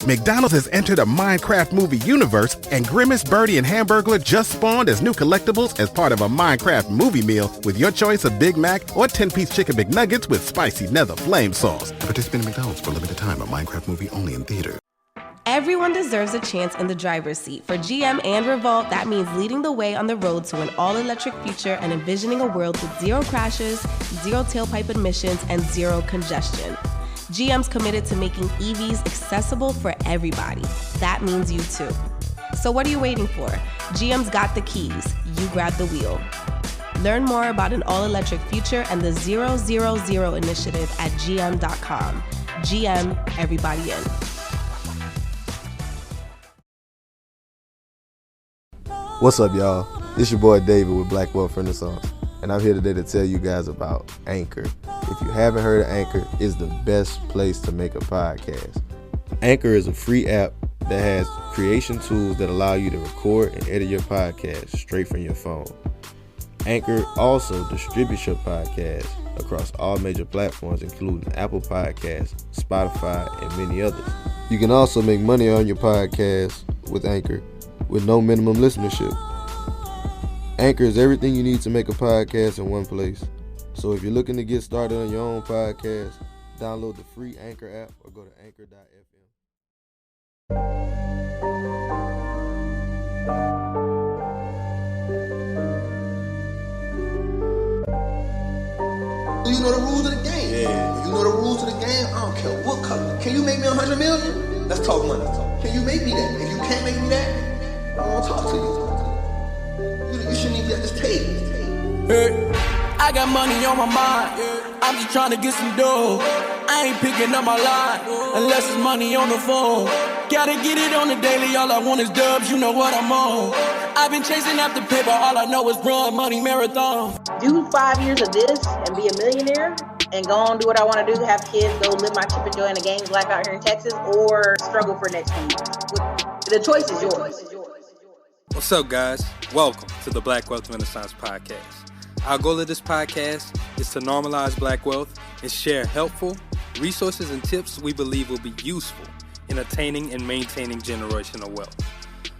McDonald's has entered a Minecraft movie universe, and Grimace, Birdie, and Hamburglar just spawned as new collectibles as part of a Minecraft movie meal with your choice of Big Mac or 10-piece chicken McNuggets with spicy nether flame sauce. Participate in McDonald's for a limited time. A Minecraft movie only in theaters. Everyone deserves a chance in the driver's seat. For GM and Revolt, that means leading the way on the road to an all-electric future and envisioning a world with zero crashes, zero tailpipe emissions, and zero congestion. GM's committed to making EVs accessible for everybody. That means you too. So what are you waiting for? GM's got the keys. You grab the wheel. Learn more about an all-electric future and the 000 initiative at gm.com. GM, everybody in. What's up, y'all? It's your boy David with Black Wealth Renaissance, and I'm here today to tell you guys about Anchor. If you haven't heard of Anchor, it's the best place to make a podcast. Anchor is a free app that has creation tools that allow you to record and edit your podcast straight from your phone. Anchor also distributes your podcast across all major platforms, including Apple Podcasts, Spotify, and many others. You can also make money on your podcast with Anchor with no minimum listenership. Anchor is everything you need to make a podcast in one place. So if you're looking to get started on your own podcast, download the free Anchor app or go to anchor.fm. You know the rules of the game. Yeah. You know the rules of the game. I don't care what color. Can you make me 100 million? Let's talk money. Can you make me that? If you can't make me that, I don't want to talk to you. You shouldn't even be at this table. Hey, I got money on my mind. I'm just trying to get some dough. I ain't picking up my line unless it's money on the phone. Gotta get it on the daily. All I want is dubs. You know what I'm on. I've been chasing after paper. All I know is run money marathon. Do 5 years of this and be a millionaire and go on do what I want to do, have kids, go live my chip and joy in the gangs life out here in Texas, or struggle for next few years. The choice is yours. What's up, guys? Welcome to the Black Wealth Renaissance Podcast. Our goal of this podcast is to normalize black wealth and share helpful resources and tips we believe will be useful in attaining and maintaining generational wealth.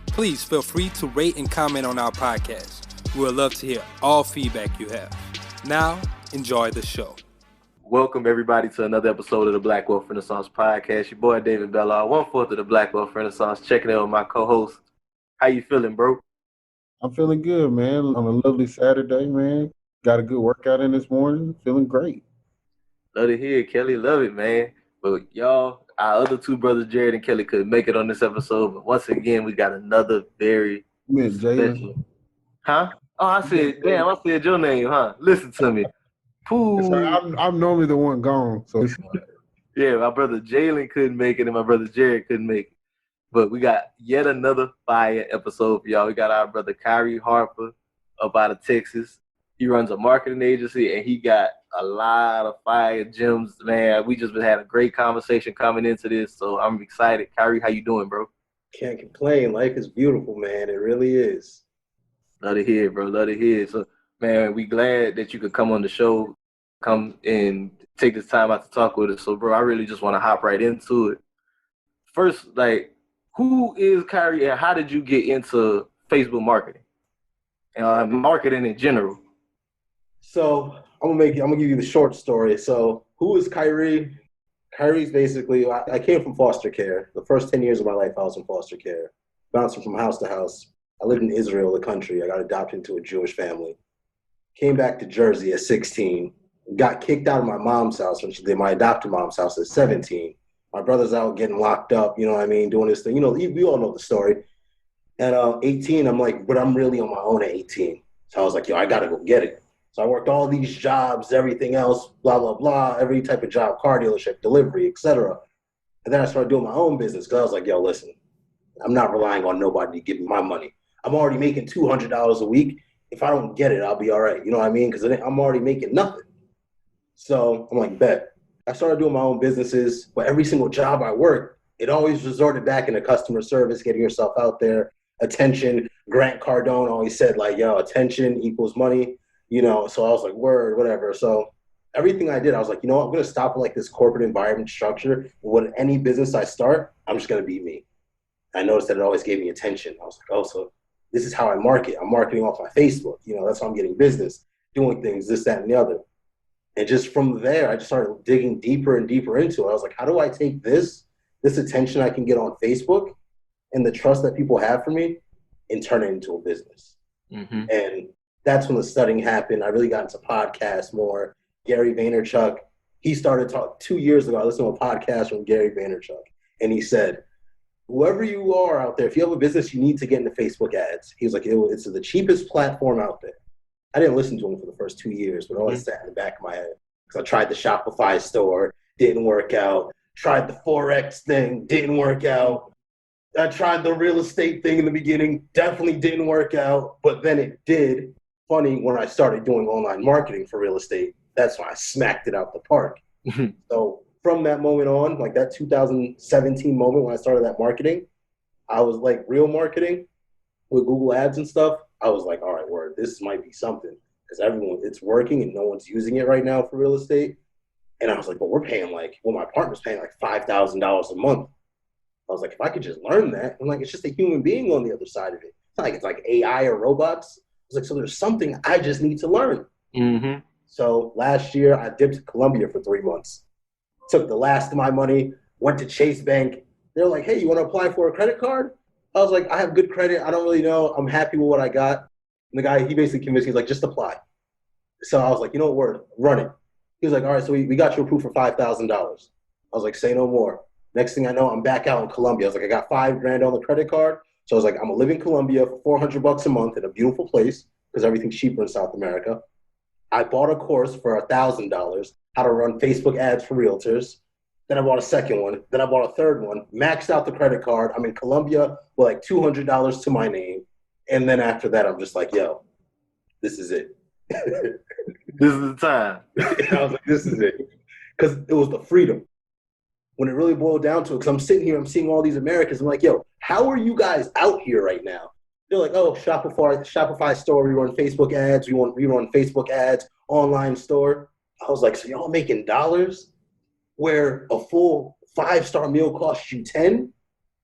Please feel free to rate and comment on our podcast. We would love to hear all feedback you have. Now, enjoy the show. Welcome, everybody, to another episode of the Black Wealth Renaissance Podcast. Your boy, David Bellard, 1/4 of the Black Wealth Renaissance, checking in with my co-host. How you feeling, bro? I'm feeling good, man. On a lovely Saturday, man. Got a good workout in this morning. Feeling great. Love to hear it, Kelly. Love it, man. But y'all, our other two brothers, Jared and Kelly, couldn't make it on this episode. But once again, we got another very special. Huh? Oh, I said your name, huh? Listen to me. I'm normally the one gone. So yeah, my brother Jalen couldn't make it, and my brother Jared couldn't make it. But we got yet another fire episode for y'all. We got our brother Khari Harper up out of Texas. He runs a marketing agency, and he got a lot of fire gems, man. We just been having a great conversation coming into this, so I'm excited. Khari, how you doing, bro? Can't complain. Life is beautiful, man. It really is. Love to hear it, bro. Love to hear it. So, man, we glad that you could come on the show, come and take this time out to talk with us. So, bro, I really just want to hop right into it. First, who is Khari, and how did you get into Facebook marketing and marketing in general? So I'm gonna give you the short story. So who is Khari? Khari's basically, I came from foster care. The first 10 years of my life, I was in foster care, bouncing from house to house. I lived in Israel, the country. I got adopted into a Jewish family. Came back to Jersey at 16. Got kicked out of my mom's house, which is my adopted mom's house, at 17. My brother's out getting locked up, you know what I mean, doing this thing. You know, we all know the story. At 18, I'm like, but I'm really on my own at 18. So I was like, yo, I got to go get it. So I worked all these jobs, everything else, blah, blah, blah, every type of job, car dealership, delivery, etc. And then I started doing my own business because I was like, yo, listen, I'm not relying on nobody to give me my money. I'm already making $200 a week. If I don't get it, I'll be all right. You know what I mean? Because I'm already making nothing. So I'm like, bet. I started doing my own businesses, but every single job I worked, it always resorted back into customer service, getting yourself out there, attention. Grant Cardone always said, like, yo, attention equals money, you know. So I was like, word, whatever. So everything I did, I was like, you know what? I'm going to stop with like this corporate environment structure. With any business I start, I'm just going to be me. I noticed that it always gave me attention. I was like, oh, so this is how I market. I'm marketing off my Facebook. You know, that's how I'm getting business, doing things, this, that, and the other. And just from there, I just started digging deeper and deeper into it. I was like, how do I take this attention I can get on Facebook and the trust that people have for me and turn it into a business? Mm-hmm. And that's when the studying happened. I really got into podcasts more. Gary Vaynerchuk, he started talking 2 years ago. I listened to a podcast from Gary Vaynerchuk, and he said, whoever you are out there, if you have a business, you need to get into Facebook ads. He was like, it's the cheapest platform out there. I didn't listen to him for the first 2 years, but it always sat in the back of my head. Because I tried the Shopify store, didn't work out. Tried the Forex thing, didn't work out. I tried the real estate thing in the beginning, definitely didn't work out. But then it did. Funny, when I started doing online marketing for real estate, that's when I smacked it out the park. So from that moment on, like that 2017 moment when I started that marketing, I was like real marketing with Google Ads and stuff. I was like, all right, word, this might be something because it's working and no one's using it right now for real estate. And I was like, but we're paying my partner's paying like $5,000 a month. I was like, if I could just learn that, I'm like, it's just a human being on the other side of it. It's not like it's like AI or robots. I was like, so there's something I just need to learn. Mm-hmm. So last year, I dipped to Colombia for 3 months. Took the last of my money, went to Chase Bank. They're like, hey, you want to apply for a credit card? I was like, I have good credit. I don't really know. I'm happy with what I got. And the guy, he basically convinced me, he's like, just apply. So I was like, you know what, word, run it. He was like, all right, so we got you approved for $5,000. I was like, say no more. Next thing I know, I'm back out in Colombia. I was like, I got $5,000 on the credit card. So I was like, I'm going to live in Colombia for $400 a month in a beautiful place because everything's cheaper in South America. I bought a course for $1,000, how to run Facebook ads for realtors. Then I bought a second one. Then I bought a third one, maxed out the credit card. I'm in Colombia with like $200 to my name. And then after that, I'm just like, yo, this is it. This is the time. I was like, this is it. Because it was the freedom. When it really boiled down to it, because I'm sitting here, I'm seeing all these Americans. I'm like, yo, how are you guys out here right now? They're like, oh, Shopify store, we run Facebook ads, we run Facebook ads, online store. I was like, so y'all making dollars where a full 5-star meal costs you 10?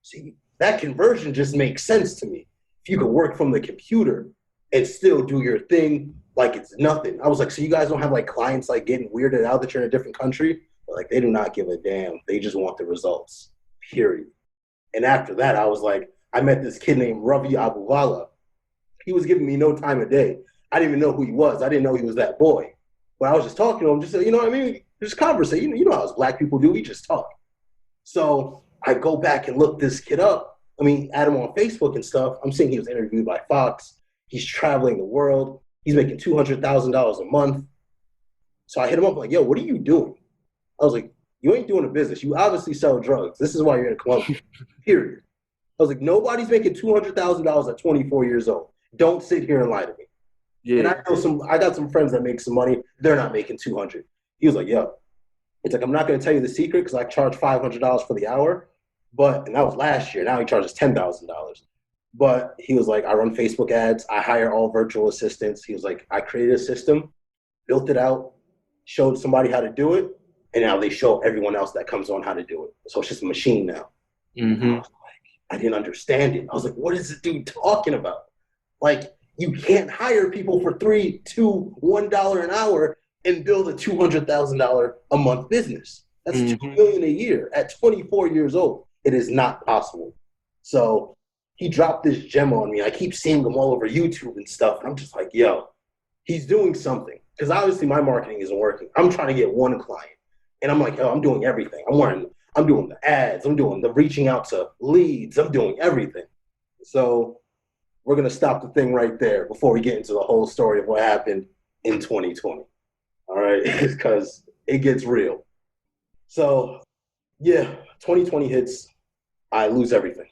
See, that conversion just makes sense to me. If you could work from the computer and still do your thing like it's nothing. I was like, so you guys don't have like clients like getting weirded out that you're in a different country? But like, they do not give a damn. They just want the results, period. And after that, I was like, I met this kid named Ravi Abuwala. He was giving me no time of day. I didn't even know who he was. I didn't know he was that boy. But I was just talking to him, just, you know what I mean? Just conversate. You know how us black people do. We just talk. So I go back and look this kid up. I mean, add him on Facebook and stuff. I'm seeing he was interviewed by Fox. He's traveling the world. He's making $200,000 a month. So I hit him up like, yo, what are you doing? I was like, you ain't doing a business. You obviously sell drugs. This is why you're in Colombia, period. I was like, nobody's making $200,000 at 24 years old. Don't sit here and lie to me. Yeah. And I got some friends that make some money. They're not making $200. He was like, yo, it's like, I'm not going to tell you the secret because I charge $500 for the hour. And that was last year. Now he charges $10,000. But he was like, I run Facebook ads. I hire all virtual assistants. He was like, I created a system, built it out, showed somebody how to do it. And now they show everyone else that comes on how to do it. So it's just a machine now. Mm-hmm. I didn't understand it. I was like, what is this dude talking about? Like, you can't hire people for $3, $2, $1 an hour and build a $200,000 a month business. That's $2 million a year at 24 years old. It is not possible. So he dropped this gem on me. I keep seeing him all over YouTube and stuff. And I'm just like, yo, he's doing something. Because obviously my marketing isn't working. I'm trying to get one client. And I'm like, yo, I'm doing everything. I'm doing the ads. I'm doing the reaching out to leads. I'm doing everything. So we're going to stop the thing right there before we get into the whole story of what happened in 2020. All right? Because it gets real. So, yeah, 2020 hits. I lose everything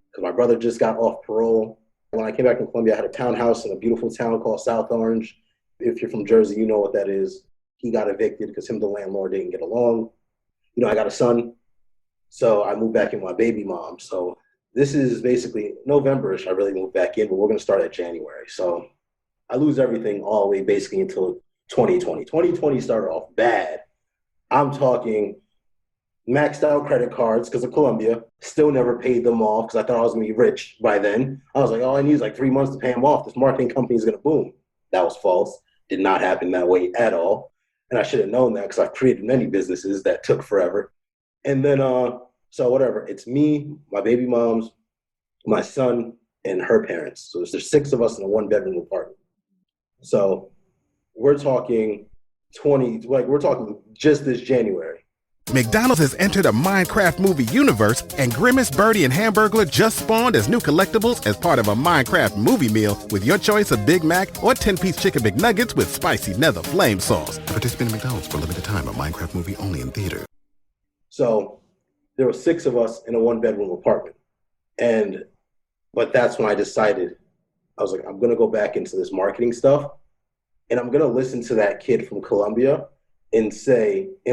because my brother just got off parole. When I came back from Colombia, I had a townhouse in a beautiful town called South Orange. If you're from Jersey, you know what that is. He got evicted because him and the landlord didn't get along. You know, I got a son. So I moved back in with my baby mom. So this is basically November-ish. I really moved back in, but we're going to start at January. So I lose everything all the way basically until 2020. 2020 started off bad. I'm talking maxed out credit cards because of Colombia. Still never paid them off because I thought I was going to be rich by then. I was like, all I need is like 3 months to pay them off. This marketing company is going to boom. That was false. Did not happen that way at all. And I should have known that because I've created many businesses that took forever. And then, so whatever. It's me, my baby moms, my son, and her parents. So there's 6 of us in a 1-bedroom apartment. So we're talking we're talking just this January. McDonald's has entered a Minecraft movie universe, and Grimace, Birdie, and Hamburglar just spawned as new collectibles as part of a Minecraft movie meal with your choice of Big Mac or 10-piece chicken McNuggets with spicy nether flame sauce. Participate in McDonald's for a limited time. A Minecraft movie only in theater. So there were 6 of us in a 1-bedroom apartment. But that's when I decided, I was like, I'm going to go back into this marketing stuff, and I'm going to listen to that kid from Colombia and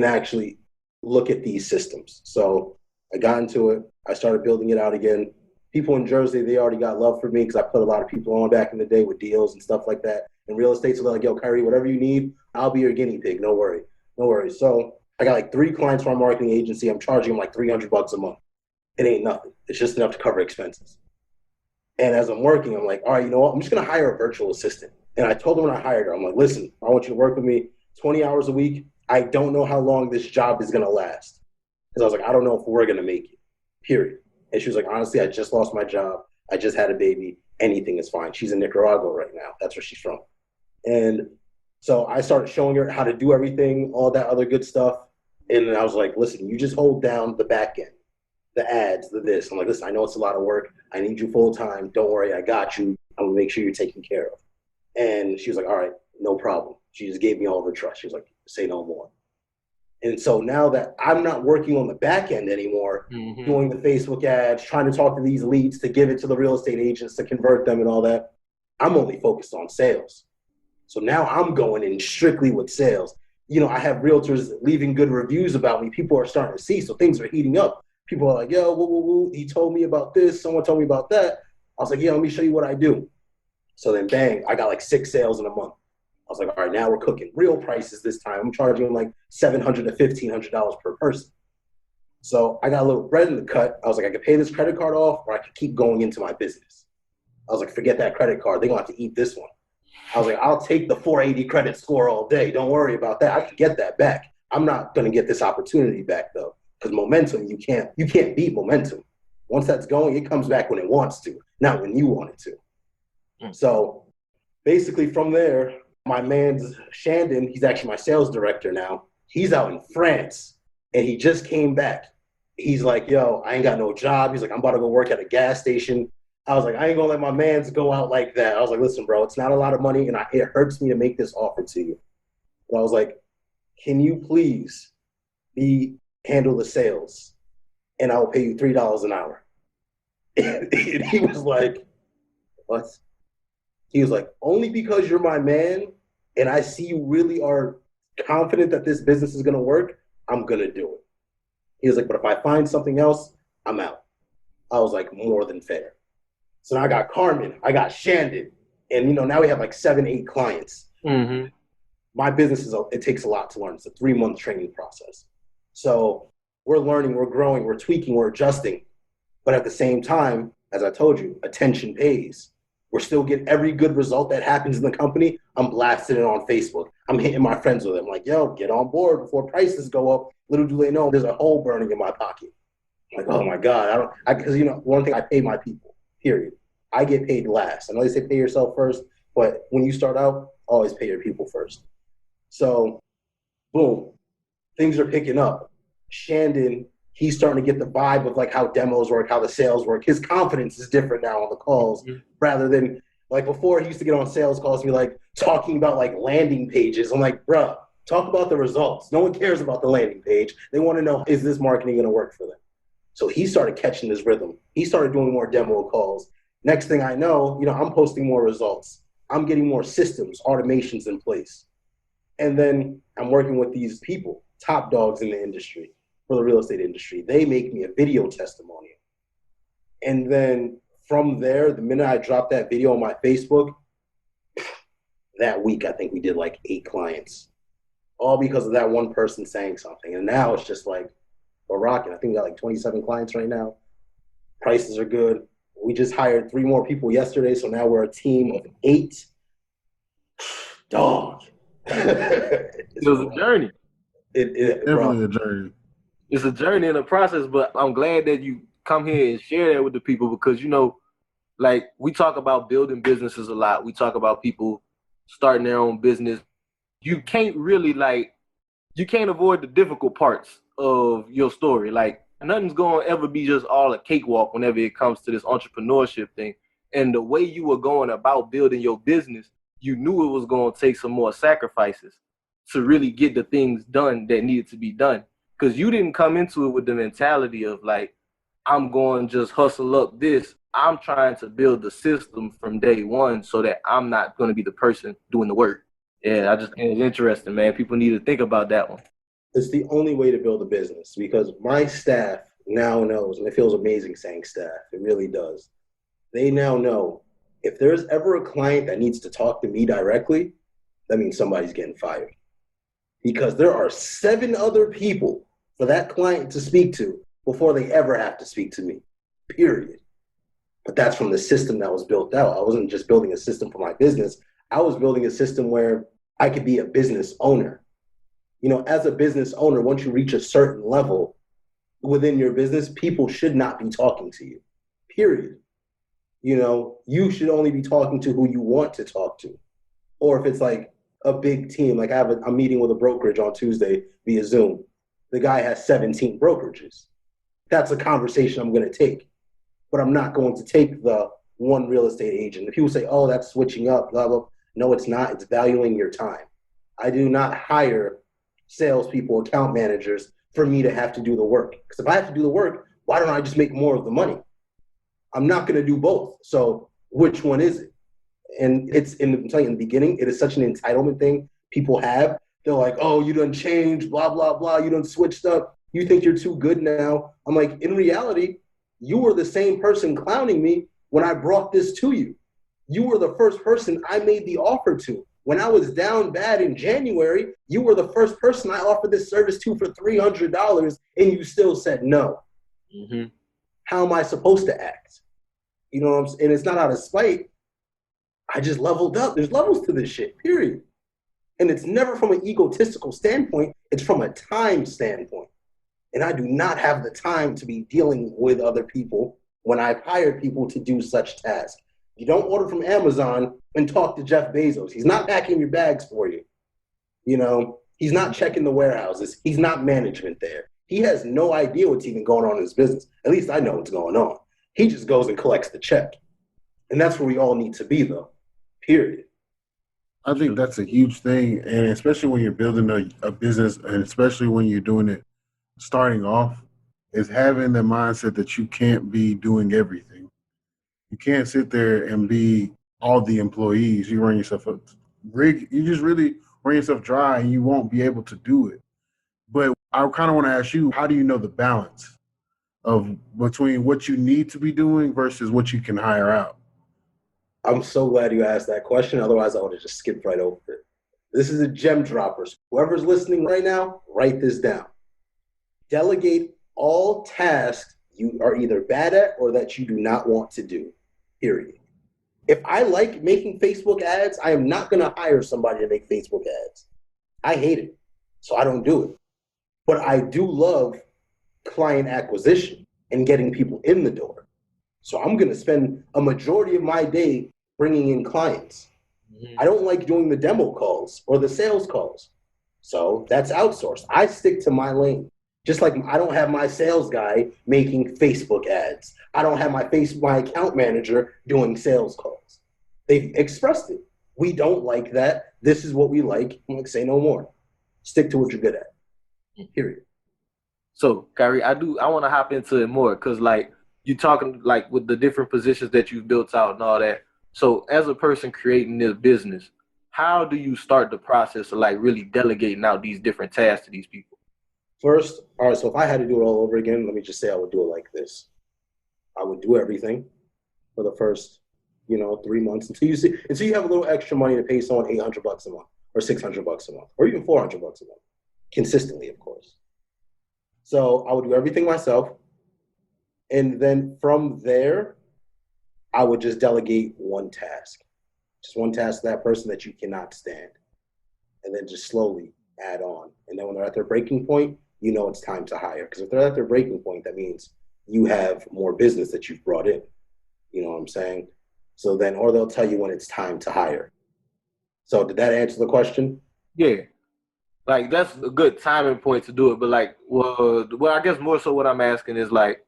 actually look at these systems. So I got into it. I started building it out again. People in Jersey, they already got love for me because I put a lot of people on back in the day with deals and stuff like that. In real estate, so they're like, yo, Khari, whatever you need, I'll be your guinea pig. No worry. No worries. So I got like 3 clients from our marketing agency. I'm charging them like $300 a month. It ain't nothing. It's just enough to cover expenses. And as I'm working, I'm like, all right, you know what? I'm just going to hire a virtual assistant. And I told her when I hired her, I'm like, listen, I want you to work with me 20 hours a week. I don't know how long this job is going to last. Because I was like, I don't know if we're going to make it, period. And she was like, honestly, I just lost my job. I just had a baby. Anything is fine. She's in Nicaragua right now. That's where she's from. And so I started showing her how to do everything, all that other good stuff. And then I was like, listen, you just hold down the back end, the ads, the this. I'm like, listen, I know it's a lot of work. I need you full time. Don't worry. I got you. I'm going to make sure you're taken care of. And she was like, all right, no problem. She just gave me all of her trust. She was like, say no more. And so now that I'm not working on the back end anymore, doing the Facebook ads, trying to talk to these leads to give it to the real estate agents to convert them and all that, I'm only focused on sales. So now I'm going in strictly with sales. You know, I have realtors leaving good reviews about me. People are starting to see, so things are heating up. People are like, yo, woo, woo, woo. He told me about this. Someone told me about that. I was like, yeah, let me show you what I do. So then bang, I got like 6 sales in a month. I was like, all right, now we're cooking. Real prices this time. I'm charging them like $700 to $1,500 per person. So I got a little bread in the cut. I was like, I could pay this credit card off, or I could keep going into my business. I was like, forget that credit card. They're going to have to eat this one. I was like, I'll take the 480 credit score all day. Don't worry about that. I can get that back. I'm not going to get this opportunity back, though, because momentum, you can't beat momentum. Once that's going, it comes back when it wants to, not when you want it to. So basically from there, my man's Shandon, he's actually my sales director now. He's out in France, and he just came back. He's like, yo, I ain't got no job. He's like, I'm about to go work at a gas station. I was like, I ain't gonna let my mans go out like that. I was like, listen, bro, it's not a lot of money, and it hurts me to make this offer to you. But I was like, can you please handle the sales, and I will pay you $3 an hour. And he was like, what? He was like, only because you're my man, and I see you really are confident that this business is gonna work, I'm gonna do it. He was like, but if I find something else, I'm out. I was like, more than fair. So now I got Carmen, I got Shandon, and now we have like 7, 8 clients. My business it takes a lot to learn. It's a 3-month training process. So we're learning, we're growing, we're tweaking, we're adjusting. But at the same time, as I told you, attention pays. We're still getting every good result that happens in the company. I'm blasting it on Facebook. I'm hitting my friends with it. I'm like, yo, get on board before prices go up. Little do they know, there's a hole burning in my pocket. I'm like, oh my God, because one thing, I pay my people, period. I get paid last. I know they say pay yourself first, but when you start out, always pay your people first. So, boom, things are picking up. Shandon, he's starting to get the vibe of like how demos work, how the sales work. His confidence is different now on the calls rather than like before. He used to get on sales calls and be like talking about like landing pages. I'm like, bruh, talk about the results. No one cares about the landing page. They want to know, is this marketing going to work for them? So he started catching his rhythm. He started doing more demo calls. Next thing I know, I'm posting more results. I'm getting more systems, automations in place. And then I'm working with these people, top dogs in the industry, for the real estate industry. They make me a video testimonial. And then from there, the minute I drop that video on my Facebook, that week, I think we did like 8 clients, all because of that one person saying something. And now it's just like, we're rocking. I think we got like 27 clients right now. Prices are good. We just hired 3 more people yesterday, so now we're a team of 8. Dog. It was a journey. Definitely a journey. It's a journey and a process, but I'm glad that you come here and share that with the people because, you know, like we talk about building businesses a lot. We talk about people starting their own business. You can't really you can't avoid the difficult parts of your story. Like nothing's going to ever be just all a cakewalk whenever it comes to this entrepreneurship thing. And the way you were going about building your business, you knew it was going to take some more sacrifices to really get the things done that needed to be done. Because you didn't come into it with the mentality of like, I'm going to just hustle up this. I'm trying to build the system from day one so that I'm not going to be the person doing the work. Yeah, it's interesting, man. People need to think about that one. It's the only way to build a business because my staff now knows, and it feels amazing saying staff. It really does. They now know if there's ever a client that needs to talk to me directly, that means somebody's getting fired. Because there are 7 other people for that client to speak to before they ever have to speak to me, period. But that's from the system that was built out. I wasn't just building a system for my business. I was building a system where I could be a business owner. You know, as a business owner, once you reach a certain level within your business, people should not be talking to you, period. You know, you should only be talking to who you want to talk to. Or if it's like a big team, like I'm meeting with a brokerage on Tuesday via Zoom. The guy has 17 brokerages. That's a conversation I'm going to take. But I'm not going to take the one real estate agent. If people say, oh, that's switching up, blah, blah. No, it's not. It's valuing your time. I do not hire salespeople, account managers for me to have to do the work. Because if I have to do the work, why don't I just make more of the money? I'm not going to do both. So which one is it? And I'm telling you, in the beginning, it is such an entitlement thing people have. They're like, oh, you done changed, blah, blah, blah. You done switched up. You think you're too good now. I'm like, in reality, you were the same person clowning me when I brought this to you. You were the first person I made the offer to. When I was down bad in January, you were the first person I offered this service to for $300, and you still said no. Mm-hmm. How am I supposed to act? You know what I'm saying? And it's not out of spite. I just leveled up. There's levels to this shit, period. And it's never from an egotistical standpoint. It's from a time standpoint. And I do not have the time to be dealing with other people when I've hired people to do such tasks. You don't order from Amazon and talk to Jeff Bezos. He's not packing your bags for you. You know, he's not checking the warehouses. He's not management there. He has no idea what's even going on in his business. At least I know what's going on. He just goes and collects the check. And that's where we all need to be, though, period. I think that's a huge thing, and especially when you're building a business, and especially when you're doing it starting off, is having the mindset that you can't be doing everything. You can't sit there and be all the employees. You run yourself up. You just really run yourself dry, and you won't be able to do it. But I kind of want to ask you, how do you know the balance of between what you need to be doing versus what you can hire out? I'm so glad you asked that question. Otherwise, I would have just skipped right over it. This is a gem dropper. Whoever's listening right now, write this down. Delegate all tasks you are either bad at or that you do not want to do, period. If I like making Facebook ads, I am not going to hire somebody to make Facebook ads. I hate it, so I don't do it. But I do love client acquisition and getting people in the door. So I'm going to spend a majority of my day bringing in clients. Mm-hmm. I don't like doing the demo calls or the sales calls. So that's outsourced. I stick to my lane. Just like I don't have my sales guy making Facebook ads. I don't have my account manager doing sales calls. They've expressed it. We don't like that. This is what we like. I'm like, say no more. Stick to what you're good at. Period. So, Khari, I want to hop into it more because, like, you're talking, like, with the different positions that you've built out and all that. So, as a person creating this business, how do you start the process of, like, really delegating out these different tasks to these people? First, all right, so if I had to do it all over again, let me just say I would do it like this. I would do everything for the first 3 months until you have a little extra money to pay someone $800 a month or $600 a month or even $400 a month, consistently, of course. So I would do everything myself. And then from there, I would just delegate one task. Just one task to that person that you cannot stand. And then just slowly add on. And then when they're at their breaking point, it's time to hire. Because if they're at their breaking point, that means you have more business that you've brought in. You know what I'm saying? So then, or they'll tell you when it's time to hire. So did that answer the question? Yeah. Like, that's a good timing point to do it. But like, well, I guess more so what I'm asking is like,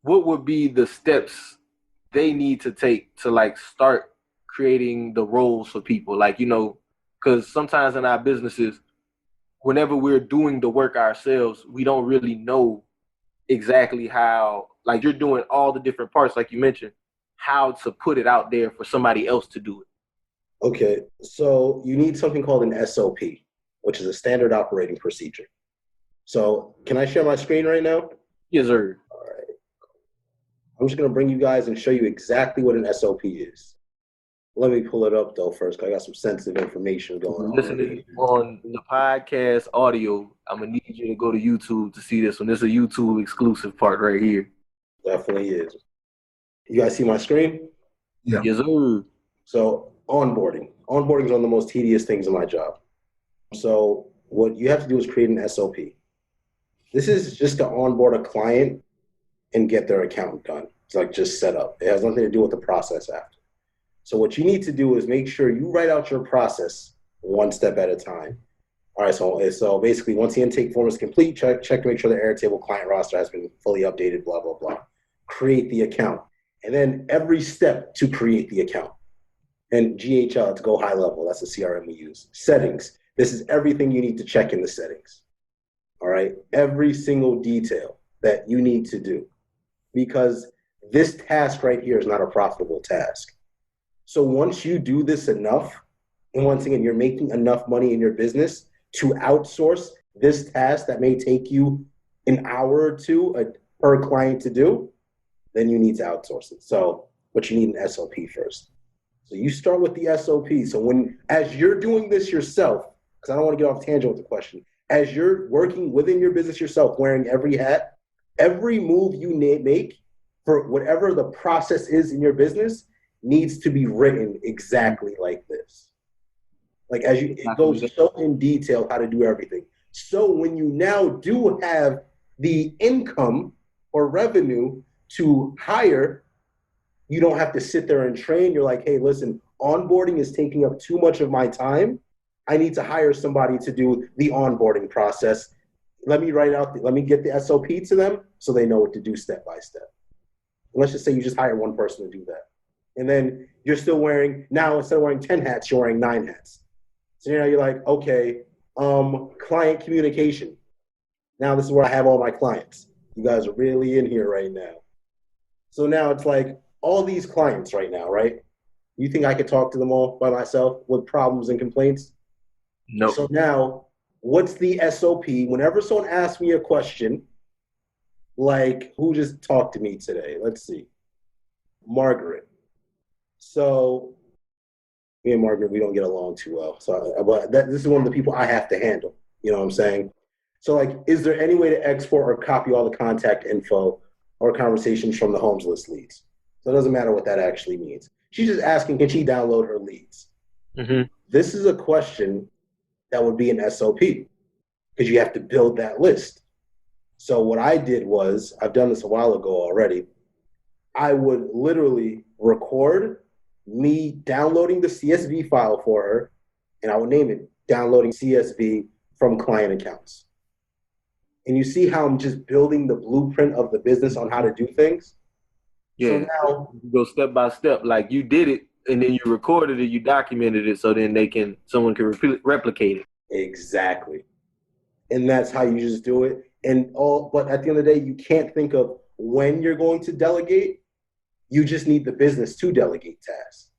what would be the steps they need to take to like start creating the roles for people? Like, because sometimes in our businesses, whenever we're doing the work ourselves, we don't really know exactly how, like you're doing all the different parts, like you mentioned, how to put it out there for somebody else to do it. Okay, so you need something called an SOP, which is a standard operating procedure. So can I share my screen right now? Yes, sir. All right. I'm just going to bring you guys and show you exactly what an SOP is. Let me pull it up, though, first, because I got some sensitive information going on. Listening on the podcast audio, I'm going to need you to go to YouTube to see this one. This is a YouTube exclusive part right here. Definitely is. You guys see my screen? Yeah. Yes, sir. So onboarding. Onboarding is one of the most tedious things in my job. So what you have to do is create an SOP. This is just to onboard a client and get their account done. It's like just set up. It has nothing to do with the process after. So what you need to do is make sure you write out your process one step at a time. All right, so basically once the intake form is complete, check to make sure the Airtable client roster has been fully updated, blah, blah, blah. Create the account. And then every step to create the account. And GHL, to go high level, that's the CRM we use. Settings. This is everything you need to check in the settings. All right, every single detail that you need to do. Because this task right here is not a profitable task. So once you do this enough, and once again, you're making enough money in your business to outsource this task that may take you an hour or two per client to do, then you need to outsource it. So, but you need an SOP first. So you start with the SOP. So as you're doing this yourself, because I don't want to get off tangent with the question, as you're working within your business yourself, wearing every hat, every move you make for whatever the process is in your business needs to be written exactly like this. Like it goes so in detail how to do everything. So when you now do have the income or revenue to hire, you don't have to sit there and train. You're like, hey, listen, onboarding is taking up too much of my time. I need to hire somebody to do the onboarding process. Let me get the SOP to them so they know what to do step by step. And let's just say you just hire one person to do that. And then you're still now instead of wearing 10 hats, you're wearing 9 hats. So now you're like, okay, client communication. Now this is where I have all my clients. You guys are really in here right now. So now it's like all these clients right now, right? You think I could talk to them all by myself with problems and complaints? No. So now, what's the SOP? Whenever someone asks me a question, like who just talked to me today? Let's see. Margaret. So me and Margaret, we don't get along too well. So this is one of the people I have to handle. You know what I'm saying? So like, is there any way to export or copy all the contact info or conversations from the homes list leads? So it doesn't matter what that actually means. She's just asking, can she download her leads? Mm-hmm. This is a question that would be an SOP because you have to build that list. So what I did was, I've done this a while ago already, I would literally record me downloading the CSV file for her, and I would name it downloading CSV from client accounts. And you see how I'm just building the blueprint of the business on how to do things? Yeah. So now you go step by step. Like you did it and then you recorded it, you documented it so then someone can replicate it. Exactly. And that's how you just do it. But at the end of the day, you can't think of when you're going to delegate. You just need the business to delegate tasks.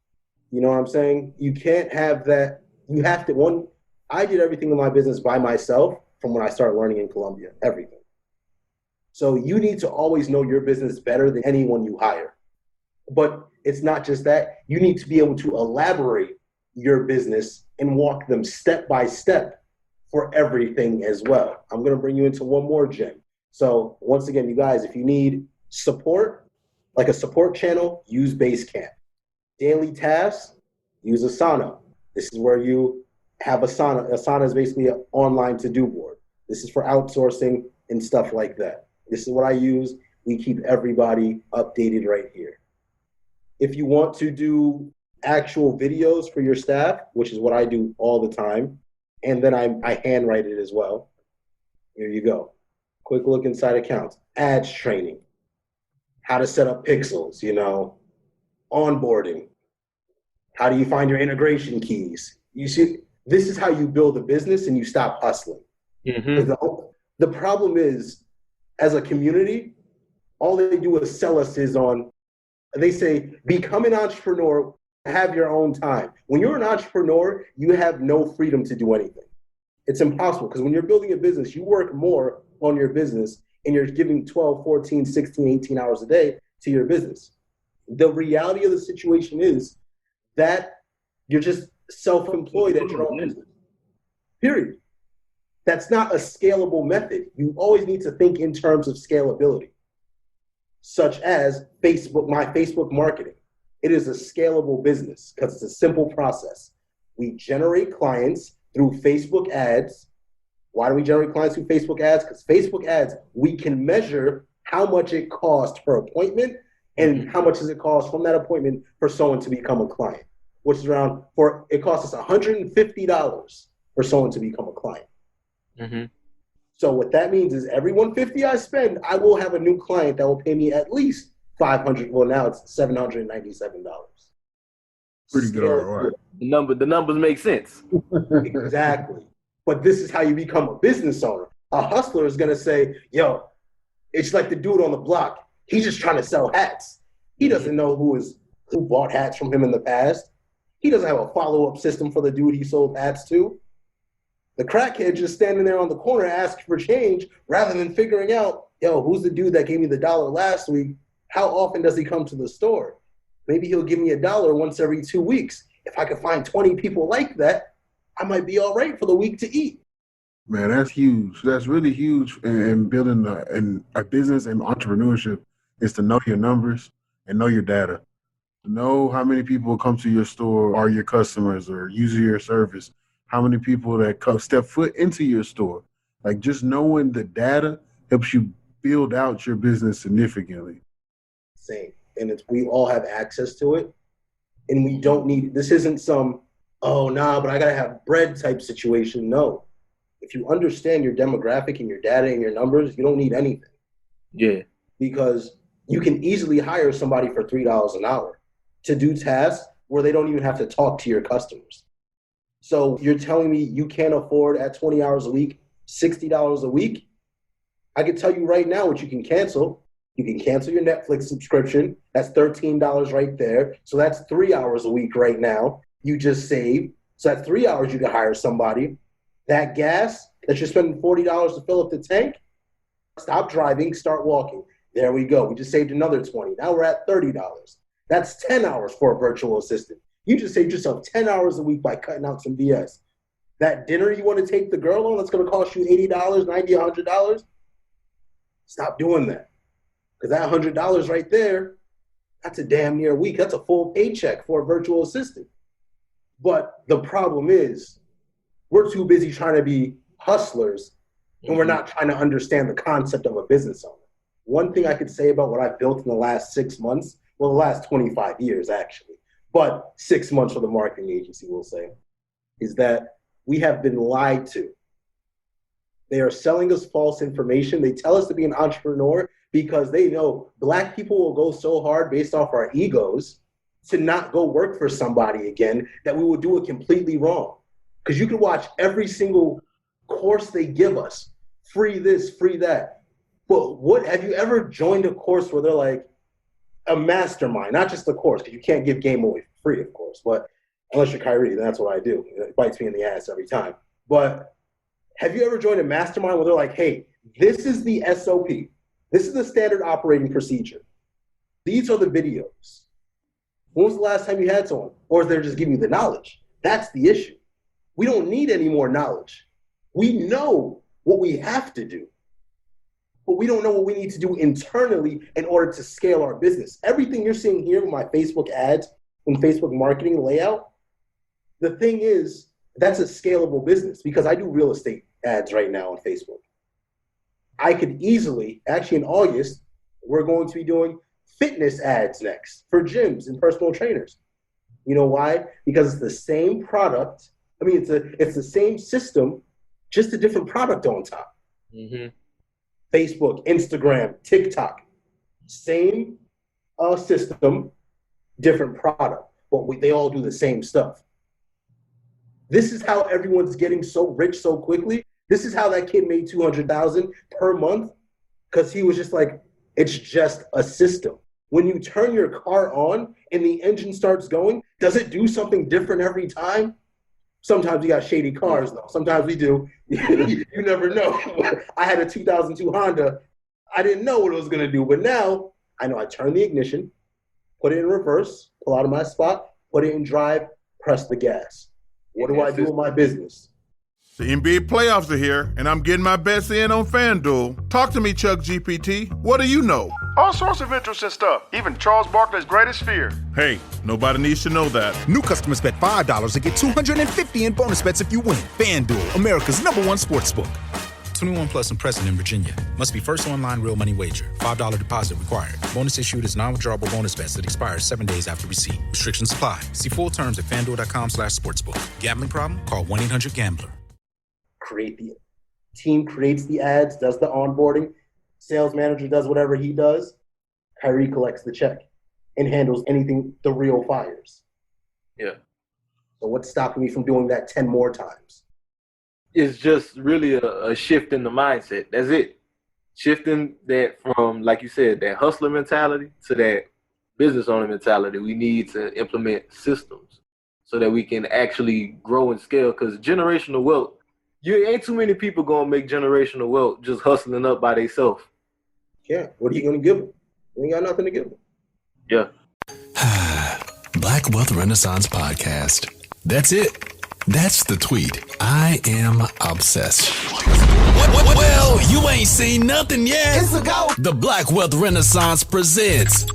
You know what I'm saying? You can't have that. You have to, I did everything in my business by myself from when I started learning in Colombia, everything. So you need to always know your business better than anyone you hire. But it's not just that. You need to be able to elaborate your business and walk them step by step for everything as well. I'm going to bring you into one more gem. So once again, you guys, if you need support, like a support channel, use Basecamp. Daily tasks, use Asana. This is where you have Asana. Asana is basically an online to-do board. This is for outsourcing and stuff like that. This is what I use. We keep everybody updated right here. If you want to do actual videos for your staff, which is what I do all the time, and then I handwrite it as well. Here you go. Quick look inside accounts. Ads training. How to set up pixels, onboarding. How do you find your integration keys? You see, this is how you build a business and you stop hustling. Mm-hmm. The problem is, as a community, all they do is sell us they say, become an entrepreneur, have your own time. When you're an entrepreneur, you have no freedom to do anything. It's impossible, because when you're building a business, you work more on your business and you're giving 12, 14, 16, 18 hours a day to your business. The reality of the situation is that you're just self-employed at your own business. Period. That's not a scalable method. You always need to think in terms of scalability, such as my Facebook marketing. It is a scalable business because it's a simple process. We generate clients through Facebook ads. Why do we generate clients through Facebook ads? Because Facebook ads, we can measure how much it costs per appointment and how much does it cost from that appointment for someone to become a client, which is it costs us $150 for someone to become a client. Mm-hmm. So what that means is every $150 I spend, I will have a new client that will pay me at least $500. Well, now it's $797. Pretty good ROI. The numbers make sense. Exactly. But this is how you become a business owner. A hustler is gonna say, "Yo, it's like the dude on the block. He's just trying to sell hats. He doesn't know who bought hats from him in the past. He doesn't have a follow-up system for the dude he sold hats to. The crackhead just standing there on the corner asking for change rather than figuring out, yo, who's the dude that gave me the $1 last week? How often does he come to the store? Maybe he'll give me $1 once every 2 weeks. If I could find 20 people like that, I might be all right for the week to eat." Man, that's huge. That's really huge in building a business and entrepreneurship, is to know your numbers and know your data. To know how many people come to your store are your customers or using your service. How many people that step foot into your store. Like, just knowing the data helps you build out your business significantly. Same. And we all have access to it. And we don't need, this isn't some, oh, nah, but I got to have bread type situation. No. If you understand your demographic and your data and your numbers, you don't need anything. Yeah. Because you can easily hire somebody for $3 an hour to do tasks where they don't even have to talk to your customers. So you're telling me you can't afford at 20 hours a week, $60 a week? I can tell you right now what you can cancel. You can cancel your Netflix subscription. That's $13 right there. So that's 3 hours a week right now. You just saved. So that's 3 hours you can hire somebody. That gas that you're spending $40 to fill up the tank, stop driving, start walking. There we go. We just saved another $20. Now we're at $30. That's 10 hours for a virtual assistant. You just saved yourself 10 hours a week by cutting out some BS. That dinner you want to take the girl on that's going to cost you $80, $90, $100, stop doing that. Because that $100 right there, that's a damn near week. That's a full paycheck for a virtual assistant. But the problem is, we're too busy trying to be hustlers, and we're not trying to understand the concept of a business owner. One thing I could say about what I've built in the last 6 months, well, the last 25 years actually, but 6 months for the marketing agency, we'll say, is that we have been lied to. They are selling us false information. They tell us to be an entrepreneur because they know Black people will go so hard based off our egos to not go work for somebody again that we will do it completely wrong. Because you can watch every single course they give us, free this, free that. But what have you ever joined a course where they're like a mastermind, not just a course, because you can't give game away for free, of course. But unless you're Khari, then that's what I do. It bites me in the ass every time. But have you ever joined a mastermind where they're like, hey, this is the SOP. This is the standard operating procedure. These are the videos. When was the last time you had someone? Or is there just giving you the knowledge? That's the issue. We don't need any more knowledge. We know what we have to do, but we don't know what we need to do internally in order to scale our business. Everything you're seeing here with my Facebook ads and Facebook marketing layout, the thing is, that's a scalable business because I do real estate ads right now on Facebook. I could easily, actually in August, we're going to be doing fitness ads next for gyms and personal trainers. You know why? Because it's the same product. I mean, it's the same system, just a different product on top. Mm-hmm. Facebook, Instagram, TikTok, same system, different product, but they all do the same stuff. This is how everyone's getting so rich so quickly. This is how that kid made $200,000 per month, because he was just like, it's just a system. When you turn your car on and the engine starts going, does it do something different every time? Sometimes we got shady cars, though. Sometimes we do. You never know. I had a 2002 Honda. I didn't know what it was going to do, but now I know I turn the ignition, put it in reverse, pull out of my spot, put it in drive, press the gas. What do I do with my business? The NBA playoffs are here, and I'm getting my bets in on FanDuel. Talk to me, Chuck GPT. What do you know? All sorts of interesting stuff, even Charles Barkley's greatest fear. Hey, nobody needs to know that. New customers bet $5 and get $250 in bonus bets if you win. FanDuel, America's #1 sportsbook. 21 plus and present in Virginia. Must be first online real money wager. $5 deposit required. Bonus issued as non-withdrawable bonus bets that expire 7 days after receipt. Restrictions apply. See full terms at FanDuel.com/sportsbook. Gambling problem? Call 1-800-GAMBLER. Team creates the ads, does the onboarding. Sales manager does whatever he does. Khari collects the check and handles anything the real fires. Yeah. So what's stopping me from doing that 10 more times? It's just really a shift in the mindset. That's it. Shifting that from, like you said, that hustler mentality to that business owner mentality. We need to implement systems so that we can actually grow and scale, because generational wealth, you ain't too many people gonna make generational wealth just hustling up by themselves. Yeah, what are you gonna give them? You ain't got nothing to give them. Yeah. Black Wealth Renaissance Podcast. That's it. That's the tweet. I am obsessed. Well, you ain't seen nothing yet. It's a go. The Black Wealth Renaissance presents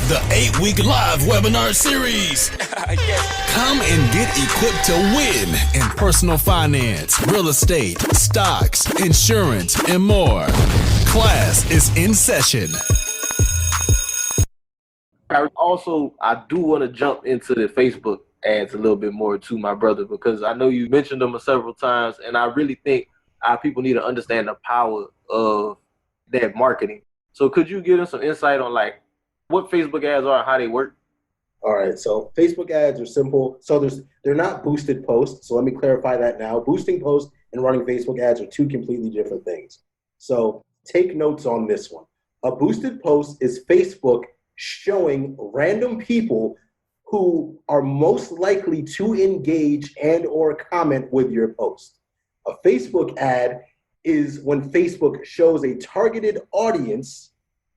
the 8-week live webinar series. Come and get equipped to win in personal finance, real estate, stocks, insurance, and more. Class is in session. I do want to jump into the Facebook ads a little bit more too, my brother, because I know you mentioned them several times, and I really think our people need to understand the power of that marketing. So could you give them some insight on like what Facebook ads are and how they work? All right, so Facebook ads are simple. So they're not boosted posts. So let me clarify that now. Boosting posts and running Facebook ads are two completely different things. So take notes on this one. A boosted post is Facebook showing random people who are most likely to engage and or comment with your post. A Facebook ad is when Facebook shows a targeted audience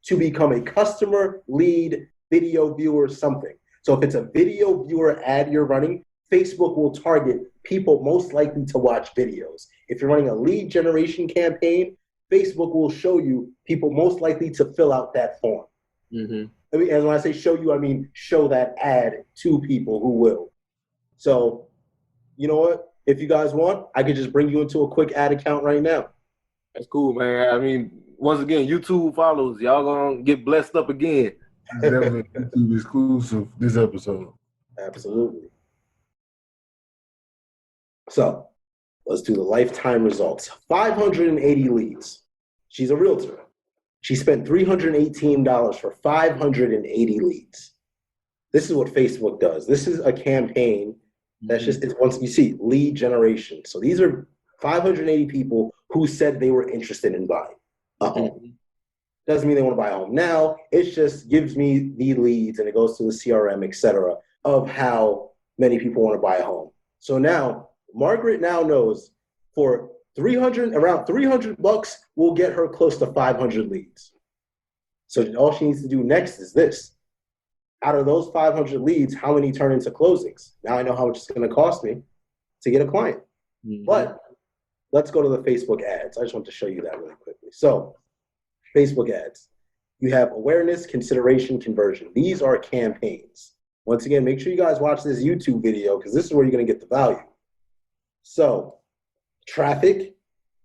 to become a customer, lead, video viewer, something. So if it's a video viewer ad you're running, Facebook will target people most likely to watch videos. If you're running a lead generation campaign, Facebook will show you people most likely to fill out that form. Mm-hmm. And when I say show you, I mean show that ad to people who will. So, you know what? If you guys want, I could just bring you into a quick ad account right now. That's cool, man. I mean, once again, YouTube follows. Y'all gonna get blessed up again. Definitely YouTube exclusive this episode. Absolutely. So, let's do the lifetime results. 580 leads. She's a realtor. She spent $318 for 580 leads. This is what Facebook does. This is a campaign that's just, it's once you see lead generation. So these are 580 people who said they were interested in buying a home. Doesn't mean they want to buy a home now. It just gives me the leads and it goes to the CRM, etc., of how many people want to buy a home. So now Margaret now knows for around $300 will get her close to 500 leads. So all she needs to do next is this. Out of those 500 leads, how many turn into closings? Now I know how much it's going to cost me to get a client. But let's go to the Facebook ads. I just want to show you that really quickly. So Facebook ads, you have awareness, consideration, conversion. These are campaigns. Once again, make sure you guys watch this YouTube video because this is where you're going to get the value. So traffic,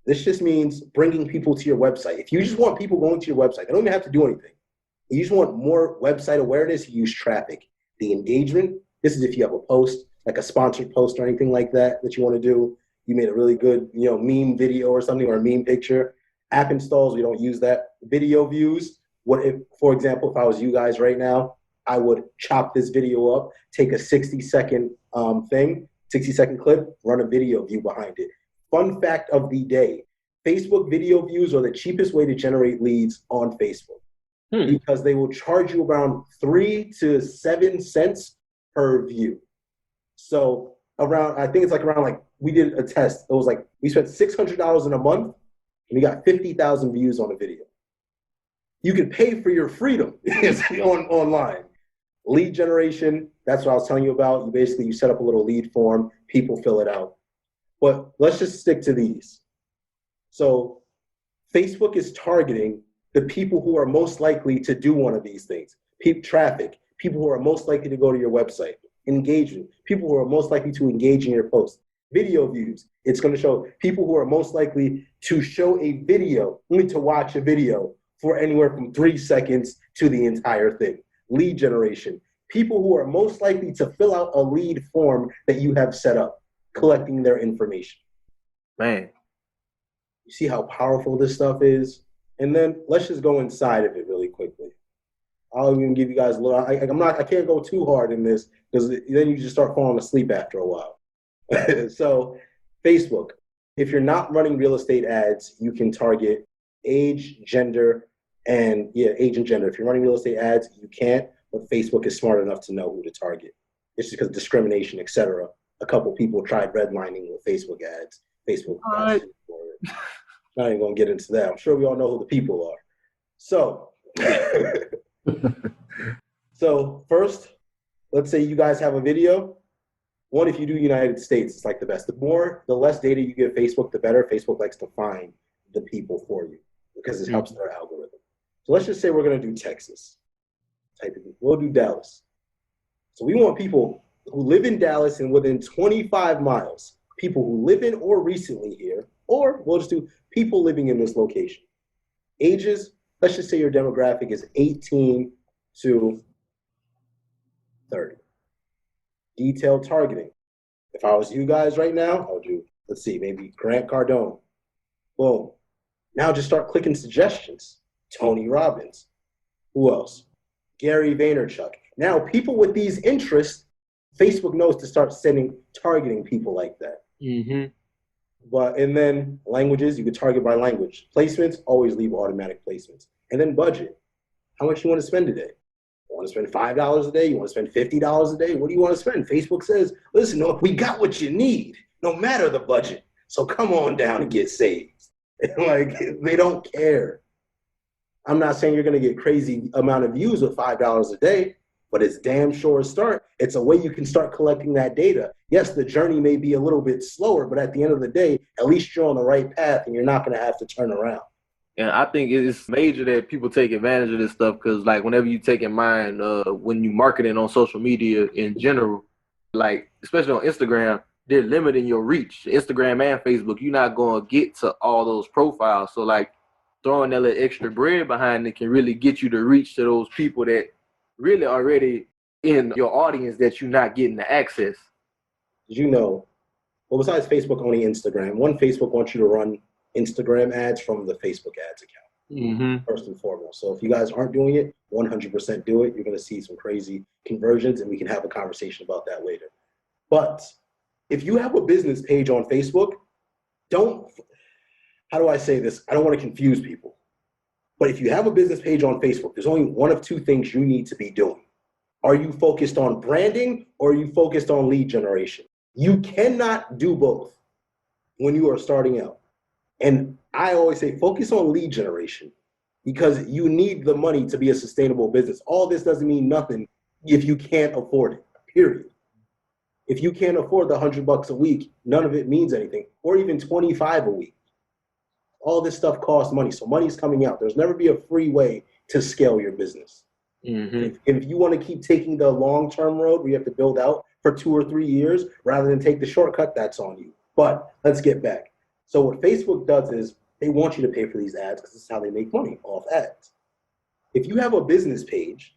this just means bringing people to your website. If you just want people going to your website, they don't even have to do anything. You just want more website awareness, you use traffic. The engagement, this is if you have a post, like a sponsored post or anything like that you want to do. You made a really good, meme video or something, or a meme picture. App installs, we don't use that. Video views, what if, for example, if I was you guys right now, I would chop this video up, take a 60-second 60-second clip, run a video view behind it. Fun fact of the day, Facebook video views are the cheapest way to generate leads on Facebook because they will charge you around 3 to 7 cents per view. So I think it's around we did a test. It was we spent $600 in a month and we got 50,000 views on a video. You can pay for your freedom online. Lead generation, that's what I was telling you about. You set up a little lead form, people fill it out. But let's just stick to these. So Facebook is targeting the people who are most likely to do one of these things. Traffic, people who are most likely to go to your website. Engagement, people who are most likely to engage in your post. Video views, it's going to show people who are most likely to show a video, to watch a video for anywhere from 3 seconds to the entire thing. Lead generation, people who are most likely to fill out a lead form that you have set up, collecting their information. Man, you see how powerful this stuff is? And then let's just go inside of it really quickly. I'll even give you guys a little, I can't go too hard in this because then you just start falling asleep after a while. So Facebook, if you're not running real estate ads, you can target age, gender, age and gender. If you're running real estate ads, you can't, but Facebook is smart enough to know who to target. It's just because of discrimination, etc. A couple people tried redlining with Facebook ads. Facebook ads for it. Not even gonna get into that. I'm sure we all know who the people are. So, so first, let's say you guys have a video. One, if you do United States, it's the best. The less data you give Facebook, the better. Facebook likes to find the people for you because it helps their algorithm. So let's just say we're gonna do Texas. We'll do Dallas. So we want people who live in Dallas and within 25 miles, people who live in or recently here, or we'll just do people living in this location. Ages, let's just say your demographic is 18 to 30. Detailed targeting. If I was you guys right now, I would do, let's see, maybe Grant Cardone. Boom. Now just start clicking suggestions. Tony Robbins. Who else? Gary Vaynerchuk. Now people with these interests, Facebook knows to start targeting people like that. And then languages, you could target by language. Placements, always leave automatic placements. And then budget. How much you want to spend a day? You want to spend $5 a day? You want to spend $50 a day? What do you want to spend? Facebook says, listen, no, we got what you need, no matter the budget. So come on down and get saved. They don't care. I'm not saying you're going to get crazy amount of views with $5 a day, but it's damn sure a start. It's a way you can start collecting that data. Yes, the journey may be a little bit slower, but at the end of the day, at least you're on the right path and you're not going to have to turn around. And I think it's major that people take advantage of this stuff because, whenever you take in mind when you marketing on social media in general, especially on Instagram, they're limiting your reach. Instagram and Facebook, you're not going to get to all those profiles. So, throwing that little extra bread behind it can really get you to reach to those people that really already in your audience that you're not getting the access. Well, besides Facebook owning Instagram, Facebook wants you to run Instagram ads from the Facebook ads account, first and foremost. So if you guys aren't doing it, 100% do it. You're going to see some crazy conversions, and we can have a conversation about that later. But if you have a business page on Facebook, how do I say this? I don't want to confuse people. But if you have a business page on Facebook, there's only one of two things you need to be doing. Are you focused on branding or are you focused on lead generation? You cannot do both when you are starting out. And I always say focus on lead generation because you need the money to be a sustainable business. All this doesn't mean nothing if you can't afford it, period. If you can't afford the $100 a week, none of it means anything, or even 25 a week. All this stuff costs money, so money's coming out. There's never be a free way to scale your business. If you want to keep taking the long-term road where you have to build out for 2 or 3 years rather than take the shortcut, that's on you. But let's get back. So what Facebook does is they want you to pay for these ads because this is how they make money off ads. If you have a business page,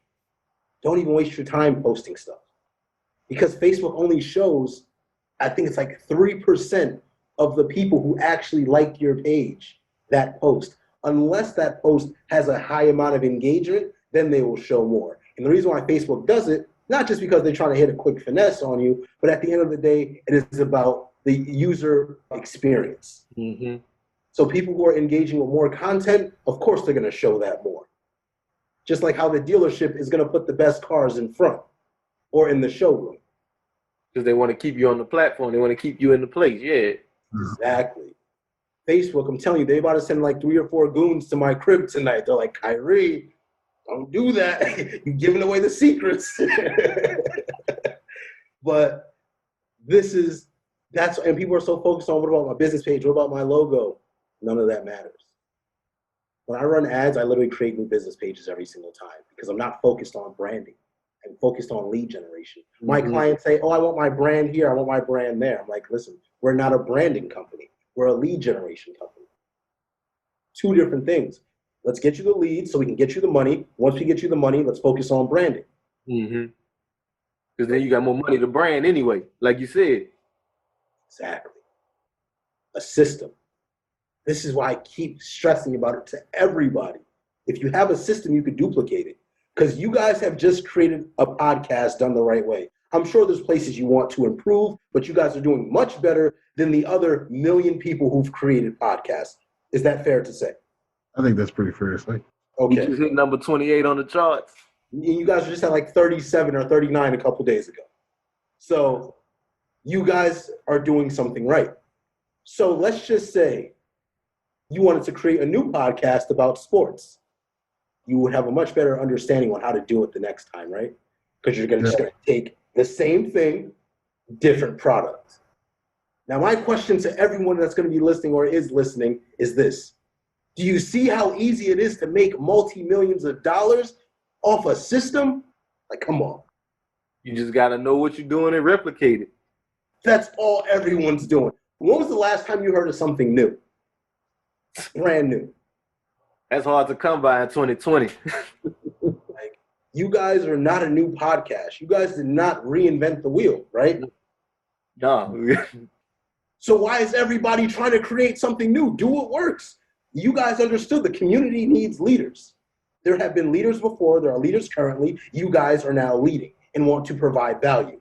don't even waste your time posting stuff because Facebook only shows, I think it's like 3% of the people who actually like your page, that post. Unless that post has a high amount of engagement, then they will show more. And the reason why Facebook does it, not just because they're trying to hit a quick finesse on you, but at the end of the day, it is about the user experience. So people who are engaging with more content, of course they're going to show that more. Just like how the dealership is going to put the best cars in front or in the showroom. Because they want to keep you on the platform. They want to keep you in the place. Yeah. Exactly. Facebook, I'm telling you, they about to send like 3 or 4 goons to my crib tonight. They're like, Khari, don't do that. You're giving away the secrets. But and people are so focused on what about my business page? What about my logo? None of that matters. When I run ads, I literally create new business pages every single time because I'm not focused on branding. I'm focused on lead generation. My clients say, oh, I want my brand here. I want my brand there. I'm like, listen, we're not a branding company. We're a lead generation company. 2 different things. Let's get you the lead so we can get you the money. Once we get you the money, let's focus on branding. Because then you got more money to brand anyway, like you said. Exactly. A system. This is why I keep stressing about it to everybody. If you have a system, you could duplicate it. Because you guys have just created a podcast done the right way. I'm sure there's places you want to improve, but you guys are doing much better than the other million people who've created podcasts. Is that fair to say? I think that's pretty fair to say. Okay. You just hit number 28 on the charts. You guys were just at like 37 or 39 a couple days ago. So you guys are doing something right. So let's just say you wanted to create a new podcast about sports. You would have a much better understanding on how to do it the next time, right? Because you're just going to take the same thing, different product. Now, my question to everyone that's going to be listening or is listening is this. Do you see how easy it is to make multi-millions of dollars off a system? Like, come on. You just got to know what you're doing and replicate it. That's all everyone's doing. When was the last time you heard of something new? Brand new. That's hard to come by in 2020. Like, you guys are not a new podcast. You guys did not reinvent the wheel, right? No. So why is everybody trying to create something new? Do what works. You guys understood the community needs leaders. There have been leaders before. There are leaders currently. You guys are now leading and want to provide value.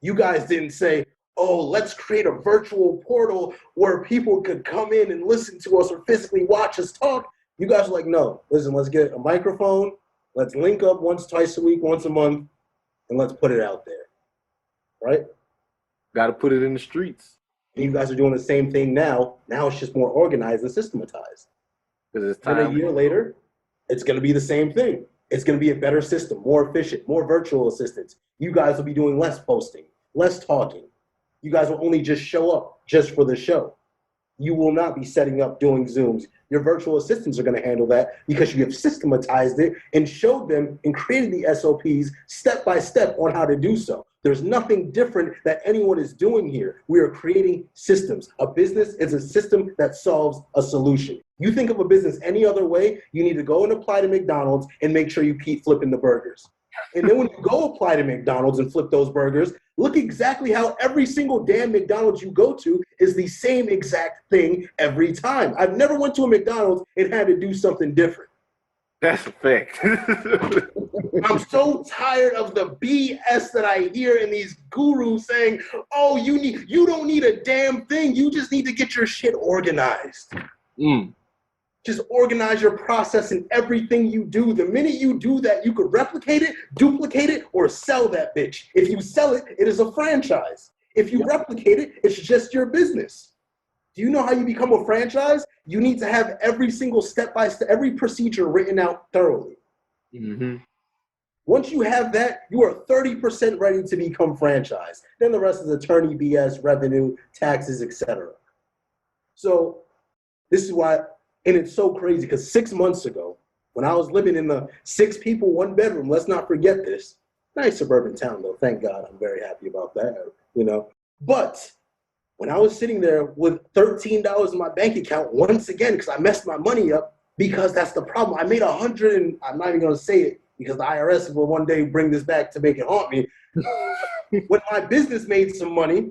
You guys didn't say, oh, let's create a virtual portal where people could come in and listen to us or physically watch us talk. You guys are like, no, listen, let's get a microphone. Let's link up once, twice a week, once a month, and let's put it out there, right? Got to put it in the streets. And you guys are doing the same thing now. Now it's just more organized and systematized. Because it's time. And a year later, it's going to be the same thing. It's going to be a better system, more efficient, more virtual assistants. You guys will be doing less posting, less talking. You guys will only just show up just for the show. You will not be setting up doing Zooms. Your virtual assistants are going to handle that because you have systematized it and showed them and created the SOPs step by step on how to do so. There's nothing different that anyone is doing here. We are creating systems. A business is a system that solves a solution. You think of a business any other way, you need to go and apply to McDonald's and make sure you keep flipping the burgers. And then when you go apply to McDonald's and flip those burgers, look exactly how every single damn McDonald's you go to is the same exact thing every time. I've never went to a McDonald's and had to do something different. That's a fact. I'm so tired of the BS that I hear in these gurus saying, oh, you don't need a damn thing. You just need to get your shit organized. Just organize your process in everything you do. The minute you do that, you could replicate it, duplicate it, or sell that bitch. If you sell it, it is a franchise. If you replicate it, it's just your business. Do you know how you become a franchise? You need to have every single step-by-step, every procedure written out thoroughly. Once you have that, you are 30% ready to become franchised. Then the rest is attorney BS, revenue, taxes, etc. So this is why, and it's so crazy because 6 months ago, when I was living in the 6 people, 1 bedroom, let's not forget this. Nice suburban town though, thank God. I'm very happy about that, you know. But when I was sitting there with $13 in my bank account, once again, because I messed my money up, because that's the problem. I made 100, and I'm not even gonna say it because the IRS will one day bring this back to make it haunt me. When my business made some money.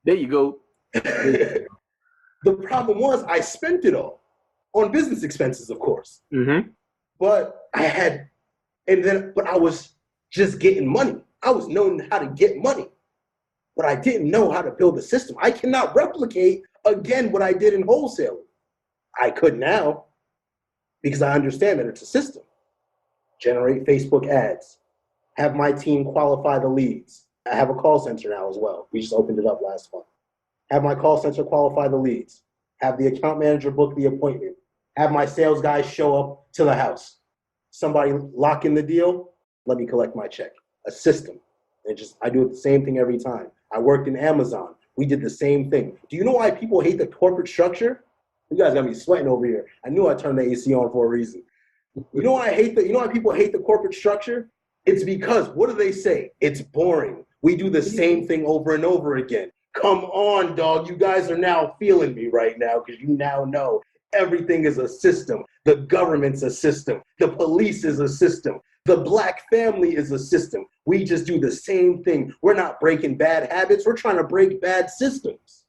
There you go. The problem was I spent it all on business expenses, of course. Mm-hmm. But I was just getting money. I was knowing how to get money, but I didn't know how to build a system. I cannot replicate again what I did in wholesaling. I could now because I understand that it's a system. Generate Facebook ads, have my team qualify the leads. I have a call center now as well. We just opened it up last month. Have my call center qualify the leads, have the account manager book the appointment, have my sales guys show up to the house. Somebody lock in the deal, let me collect my check. A system. I do it the same thing every time. I worked in Amazon. We did the same thing. Do you know why people hate the corporate structure? You guys got me sweating over here. I knew I turned the AC on for a reason. You know why people hate the corporate structure? It's because, what do they say? It's boring. We do the same thing over and over again. Come on, dog. You guys are now feeling me right now because you now know everything is a system. The government's a system. The police is a system. The black family is a system. We just do the same thing. We're not breaking bad habits. We're trying to break bad systems.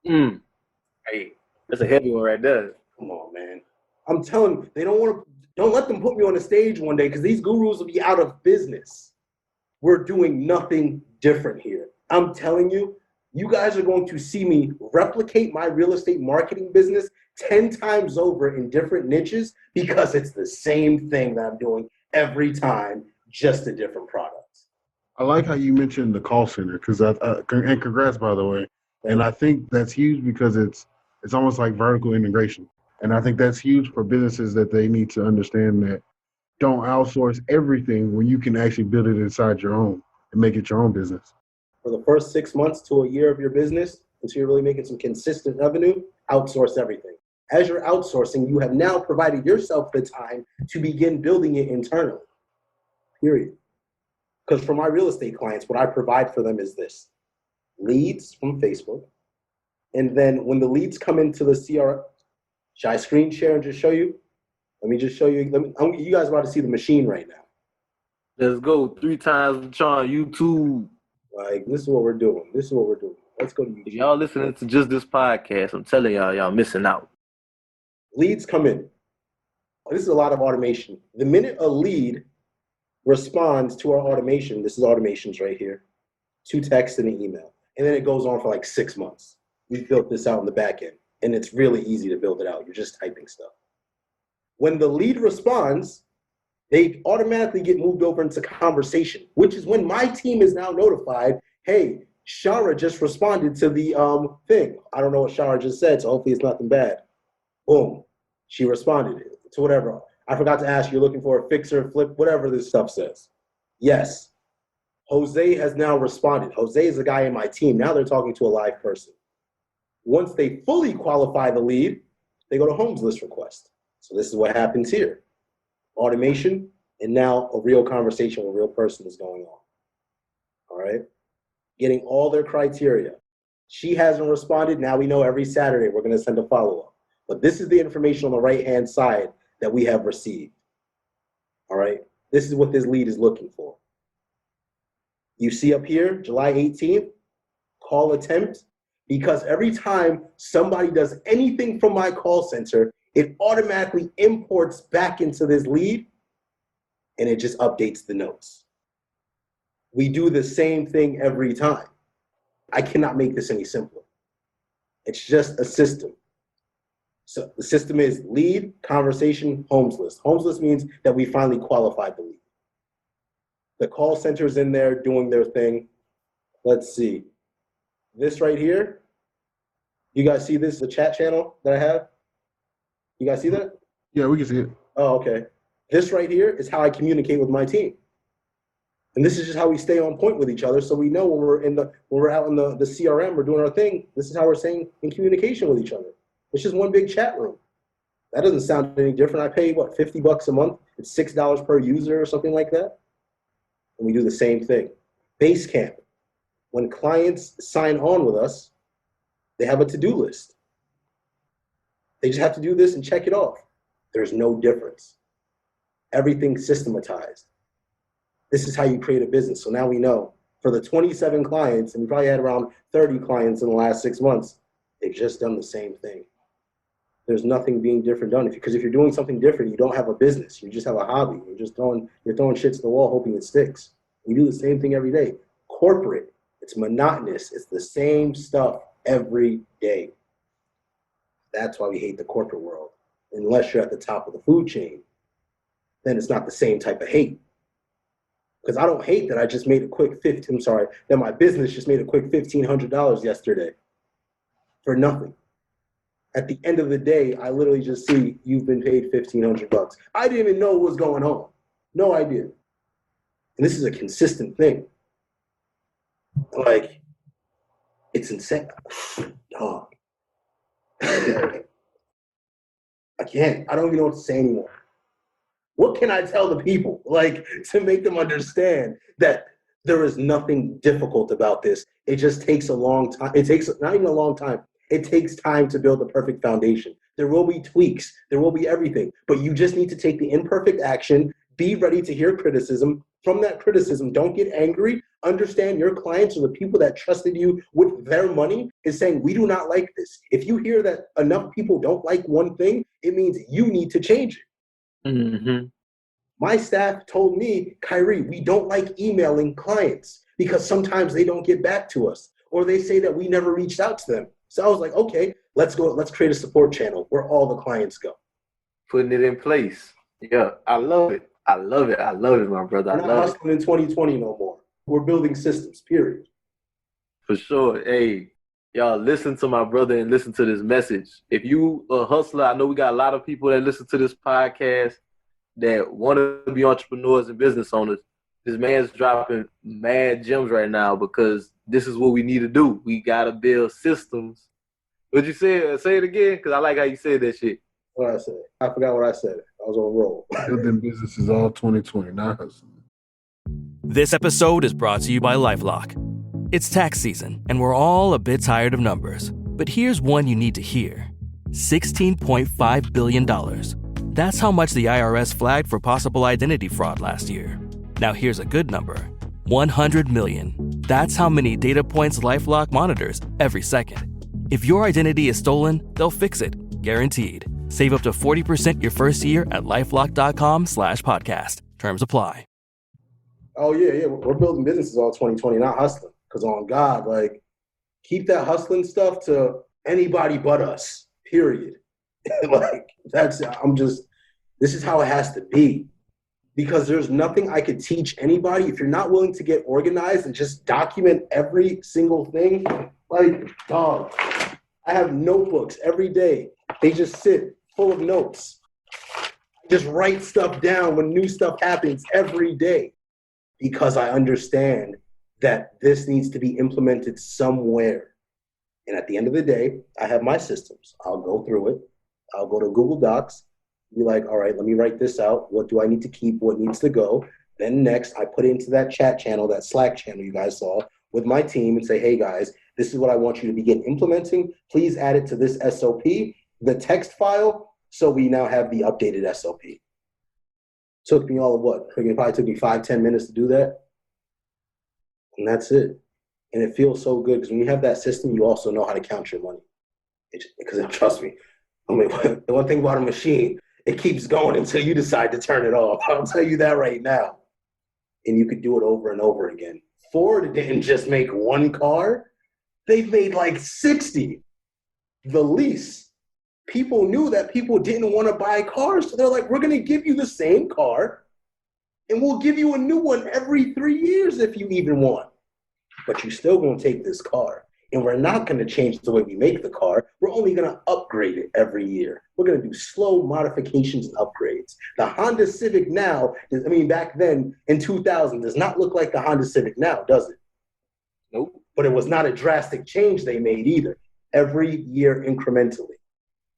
Hey, that's a heavy one right there. Come on, man. I'm telling you, don't let them put me on the stage one day because these gurus will be out of business. We're doing nothing different here. I'm telling you, you guys are going to see me replicate my real estate marketing business 10 times over in different niches because it's the same thing that I'm doing every time, just a different product. I like how you mentioned the call center and congrats, by the way. And I think that's huge because it's almost like vertical integration. And I think that's huge for businesses that they need to understand that don't outsource everything when you can actually build it inside your own and make it your own business. For the first 6 months to a year of your business, until you're really making some consistent revenue, outsource everything. As you're outsourcing, you have now provided yourself the time to begin building it internally, period. Because for my real estate clients, what I provide for them is this: leads from Facebook. And then when the leads come into the CRM, should I screen share and just show you? Let me just show you. You guys are about to see the machine right now. Let's go 3 times the charm, YouTube. Like, this is what we're doing. Let's go to YouTube. If y'all listening to just this podcast, I'm telling y'all missing out. Leads come in. This is a lot of automation. The minute a lead responds to our automation, this is automations right here, 2 texts and an email. And then it goes on for like 6 months. We've built this out in the back end, and it's really easy to build it out. You're just typing stuff. When the lead responds, they automatically get moved over into conversation, which is when my team is now notified, hey, Shara just responded to the thing. I don't know what Shara just said, so hopefully it's nothing bad. Boom. She responded to whatever. I forgot to ask, you're looking for a fixer, flip, whatever this stuff says. Yes. Jose has now responded. Jose is a guy in my team. Now they're talking to a live person. Once they fully qualify the lead, they go to homes list request. So this is what happens here. Automation, and now a real conversation with a real person is going on. All right? Getting all their criteria. She hasn't responded. Now we know every Saturday we're going to send a follow-up. But this is the information on the right-hand side that we have received. All right? This is what this lead is looking for. You see up here, July 18th, call attempt, because every time somebody does anything from my call center, it automatically imports back into this lead, and it just updates the notes. We do the same thing every time. I cannot make this any simpler. It's just a system. So the system is lead, conversation, homes list. Homes list means that we finally qualified the lead. The call center's in there doing their thing. Let's see. This right here, you guys see this, the chat channel that I have? You guys see that? Yeah, we can see it. Oh, okay. This right here is how I communicate with my team. And this is just how we stay on point with each other. So we know when we're out in the CRM, we're doing our thing. This is how we're staying in communication with each other. It's just one big chat room. That doesn't sound any different. I pay $50 a month. It's $6 per user or something like that. And we do the same thing. Basecamp. When clients sign on with us, they have a to-do list. They just have to do this and check it off. There's no difference. Everything's systematized. This is how you create a business. So now we know for the 27 clients, and we probably had around 30 clients in the last 6 months, they've just done the same thing. There's nothing being different done. Because if you're doing something different, you don't have a business. You just have a hobby. You're throwing shit to the wall hoping it sticks. We do the same thing every day. Corporate, it's monotonous. It's the same stuff every day. That's why we hate the corporate world. Unless you're at the top of the food chain, then it's not the same type of hate. Because I don't hate that I just made a quick that my business just made a quick $1,500 yesterday for nothing. At the end of the day, I literally just see you've been paid $1,500. I didn't even know what was going on. No idea. And this is a consistent thing. Like, it's insane. Dog. I can't. I don't even know what to say anymore. What can I tell the people, to make them understand that there is nothing difficult about this? It just takes a long time. It takes not even a long time. It takes time to build the perfect foundation. There will be tweaks. There will be everything. But you just need to take the imperfect action, be ready to hear criticism. From that criticism, don't get angry. Understand your clients or the people that trusted you with their money is saying, we do not like this. If you hear that enough people don't like one thing, it means you need to change it. Mm-hmm. My staff told me, Khari, we don't like emailing clients because sometimes they don't get back to us or they say that we never reached out to them. So I was like, okay, let's create a support channel where all the clients go. Putting it in place. Yeah, I love it. I love it, my brother. We're not hustling in 2020 no more. We're building systems, period. For sure. Hey, y'all listen to my brother and listen to this message. If you a hustler, I know we got a lot of people that listen to this podcast that want to be entrepreneurs and business owners. This man's dropping mad gems right now because this is what we need to do. We got to build systems. What'd you say? Say it again, because I like how you said that shit. What I said? I forgot what I said. I was on a roll. Building businesses all 2020, not hustling. This episode is brought to you by LifeLock. It's tax season, and we're all a bit tired of numbers. But here's one you need to hear. $16.5 billion. That's how much the IRS flagged for possible identity fraud last year. Now here's a good number. 100 million. That's how many data points LifeLock monitors every second. If your identity is stolen, they'll fix it. Guaranteed. Save up to 40% your first year at LifeLock.com/podcast. Terms apply. Oh, yeah. We're building businesses all 2020, not hustling. Because on God, keep that hustling stuff to anybody but us, period. This is how it has to be. Because there's nothing I could teach anybody if you're not willing to get organized and just document every single thing. Dog, I have notebooks every day. They just sit full of notes. I just write stuff down when new stuff happens every day because I understand that this needs to be implemented somewhere. And at the end of the day, I have my systems. I'll go through it. I'll go to Google Docs, be like, all right, let me write this out. What do I need to keep? What needs to go? Then next, I put it into that chat channel, that Slack channel you guys saw with my team and say, hey guys, this is what I want you to begin implementing. Please add it to this SOP, the text file, so we now have the updated SOP. Took me all of what? It probably took me 5-10 minutes to do that. And that's it. And it feels so good because when you have that system, you also know how to count your money. Because trust me, the one thing about a machine, it keeps going until you decide to turn it off. I'll tell you that right now. And you could do it over and over again. Ford didn't just make one car. They've made 60. The lease. People knew that people didn't want to buy cars. So they're like, we're going to give you the same car and we'll give you a new one every 3 years if you even want. But you're still going to take this car. And we're not going to change the way we make the car. We're only going to upgrade it every year. We're going to do slow modifications and upgrades. The Honda Civic now, back then in 2000, does not look like the Honda Civic now, does it? Nope. But it was not a drastic change they made either. Every year incrementally,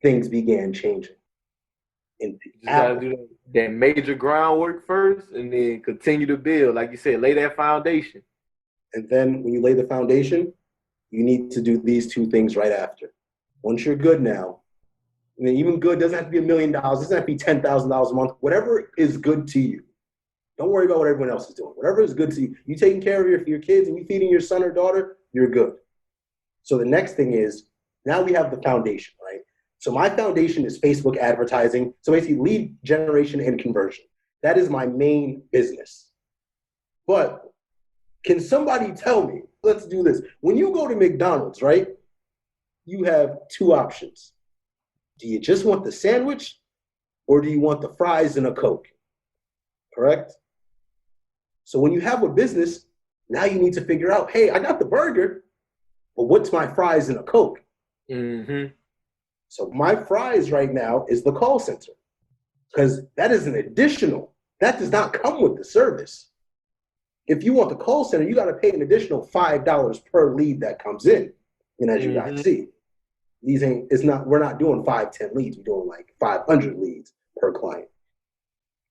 things began changing. And you gotta do that major groundwork first and then continue to build. Like you said, lay that foundation. And then when you lay the foundation, you need to do these two things right after. Once you're good now, and then even good doesn't have to be $1 million, doesn't have to be $10,000 a month, whatever is good to you. Don't worry about what everyone else is doing. Whatever is good to you, you taking care of your kids and you feeding your son or daughter, you're good. So the next thing is, now we have the foundation, right? So my foundation is Facebook advertising. So basically lead generation and conversion. That is my main business. But can somebody tell me, let's do this. When you go to McDonald's, right, you have two options. Do you just want the sandwich or do you want the fries and a Coke? Correct? So when you have a business, now you need to figure out, hey, I got the burger, but what's my fries and a Coke? Mm-hmm. So my fries right now is the call center because that is an additional. That does not come with the service. If you want the call center, you got to pay an additional $5 per lead that comes in. And as you guys see, we're not doing 5, 10 leads. We're doing like 500 leads per client.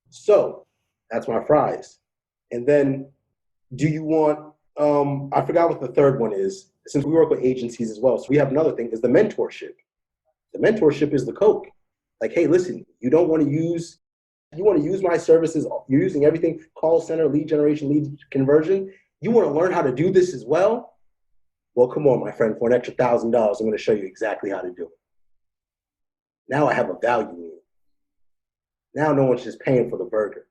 So that's my fries. And then do you want, I forgot what the third one is, since we work with agencies as well. So we have another thing is the mentorship. The mentorship is the Coke. Like, hey, listen, you want to use my services. You're using everything, call center, lead generation, lead conversion. You want to learn how to do this as well? Well, come on, my friend, for an extra $1,000, I'm going to show you exactly how to do it. Now I have a value meal. Now no one's just paying for the burger.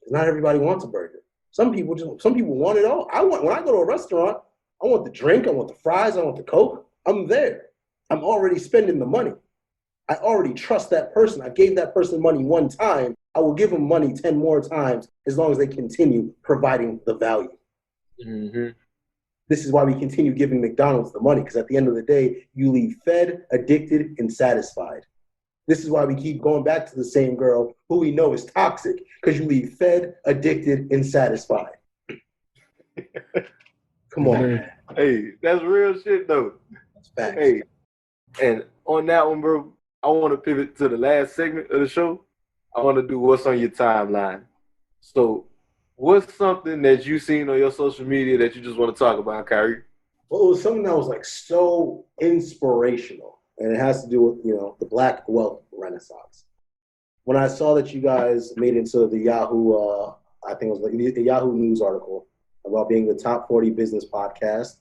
Because not everybody wants a burger. Some people want it all. When I go to a restaurant, I want the drink, I want the fries, I want the Coke. I'm there. I'm already spending the money. I already trust that person. I gave that person money one time. I will give them money 10 more times as long as they continue providing the value. Mm-hmm. This is why we continue giving McDonald's the money, because at the end of the day, you leave fed, addicted, and satisfied. This is why we keep going back to the same girl who we know is toxic, because you leave fed, addicted, and satisfied. Come on, man. Hey, that's real shit, though. That's facts. Hey, and on that one, bro, I want to pivot to the last segment of the show. I want to do what's on your timeline. So what's something that you've seen on your social media that you just want to talk about, Khari? Well, it was something that was like so inspirational, and it has to do with, the Black wealth renaissance. When I saw that you guys made it into the Yahoo, I think it was like the Yahoo News article about being the top 40 business podcast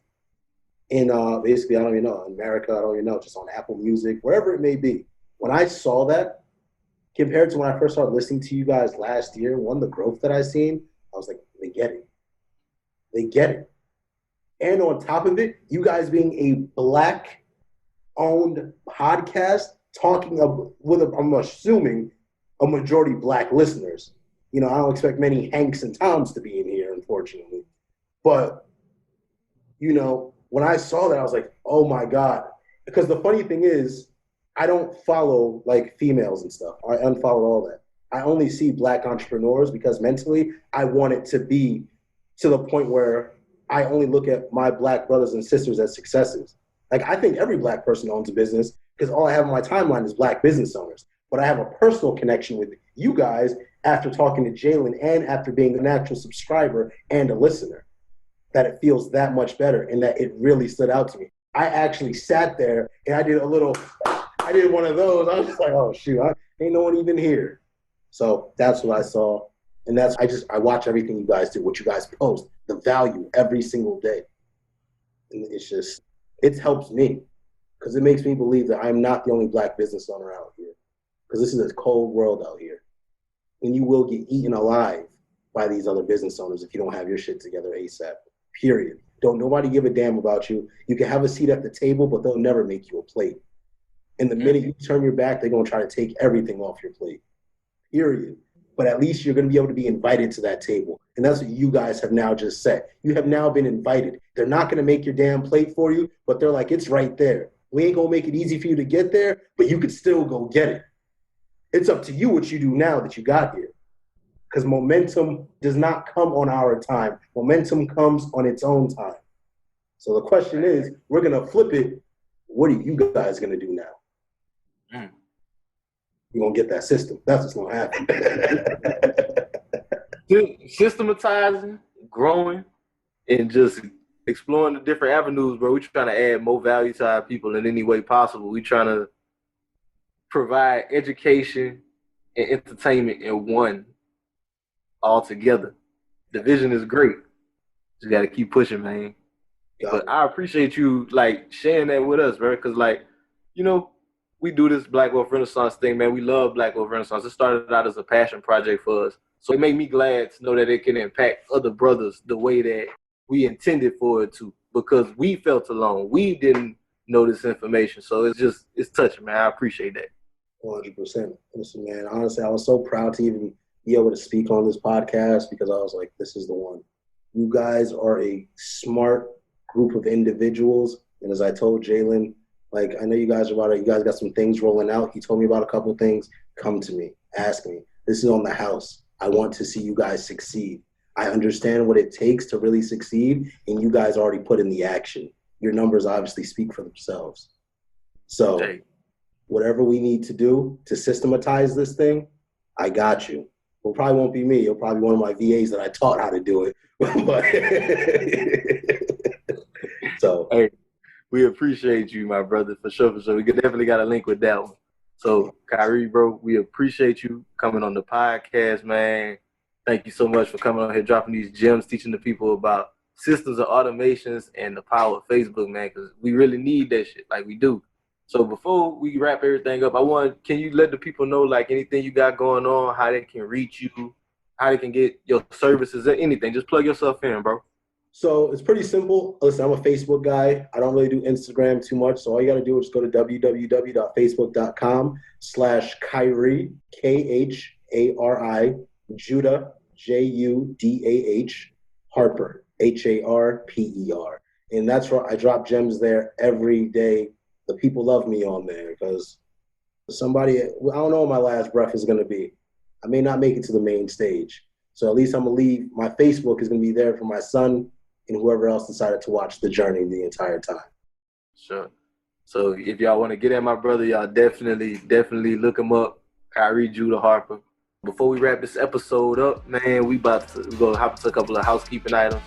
in basically, I don't even know, in America, I don't even know, just on Apple Music, wherever it may be. When I saw that, compared to when I first started listening to you guys last year, the growth that I seen, I was like, they get it. They get it. And on top of it, you guys being a Black-owned podcast, talking with, I'm assuming, a majority Black listeners. I don't expect many Hanks and Toms to be in here, unfortunately. But, when I saw that, I was like, oh my God. Because the funny thing is, I don't follow like females and stuff. I unfollowed all that. I only see Black entrepreneurs because mentally I want it to be to the point where I only look at my Black brothers and sisters as successes. Like, I think every Black person owns a business because all I have on my timeline is Black business owners. But I have a personal connection with you guys after talking to Jalen and after being an actual subscriber and a listener, that it feels that much better and that it really stood out to me. I actually sat there and I did one of those. I was just like, oh, shoot, ain't no one even here. So that's what I saw. And I watch everything you guys do, what you guys post, the value every single day. And it helps me because it makes me believe that I'm not the only Black business owner out here, because this is a cold world out here. And you will get eaten alive by these other business owners if you don't have your shit together ASAP, period. Don't nobody give a damn about you. You can have a seat at the table, but they'll never make you a plate. And the minute you turn your back, they're going to try to take everything off your plate, period. but at least you're going to be able to be invited to that table. And that's what you guys have now just said. You have now been invited. They're not going to make your damn plate for you, but they're like, it's right there. We ain't going to make it easy for you to get there, but you could still go get it. It's up to you what you do now that you got here. Because momentum does not come on our time. Momentum comes on its own time. So the question is, we're going to flip it. What are you guys going to do now? You're going to get that system. That's what's going to happen. Systematizing, growing, and just exploring the different avenues, bro. We're trying to add more value to our people in any way possible. We're trying to provide education and entertainment in one all together. The vision is great. Just got to keep pushing, man. But I appreciate you, like, sharing that with us, bro, because, like, you know, we do this Black Wealth Renaissance thing, man. We love Black Wealth Renaissance. It started out as a passion project for us. So it made me glad to know that it can impact other brothers the way that we intended for it to, because we felt alone. We didn't know this information. So it's touching, man. I appreciate that. 100%. Listen, man, honestly, I was so proud to even be able to speak on this podcast because I was like, this is the one. You guys are a smart group of individuals. And as I told Jalen, like, I know you guys got some things rolling out. He told me about a couple of things. Come to me. Ask me. This is on the house. I want to see you guys succeed. I understand what it takes to really succeed, and you guys already put in the action. Your numbers obviously speak for themselves. So whatever we need to do to systematize this thing, I got you. Well, probably won't be me. You'll probably be one of my VAs that I taught how to do it. So, hey, we appreciate you, my brother, for sure. We definitely got a link with that one. So, Khari, bro, we appreciate you coming on the podcast, man. Thank you so much for coming on here, dropping these gems, teaching the people about systems and automations and the power of Facebook, man, because we really need that shit, like we do. So before we wrap everything up, can you let the people know, like, anything you got going on, how they can reach you, how they can get your services, or anything? Just plug yourself in, bro. So it's pretty simple. Listen, I'm a Facebook guy. I don't really do Instagram too much. So all you got to do is go to www.facebook.com/Khari, Khari, Judah, Judah, Harper, Harper. And that's where I drop gems there every day. The people love me on there because I don't know what my last breath is going to be. I may not make it to the main stage. So at least I'm going to leave. My Facebook is going to be there for my son and whoever else decided to watch the journey the entire time. Sure. So if y'all want to get at my brother, y'all definitely look him up, Khari Judah Harper. Before we wrap this episode up, man, we go hop into a couple of housekeeping items.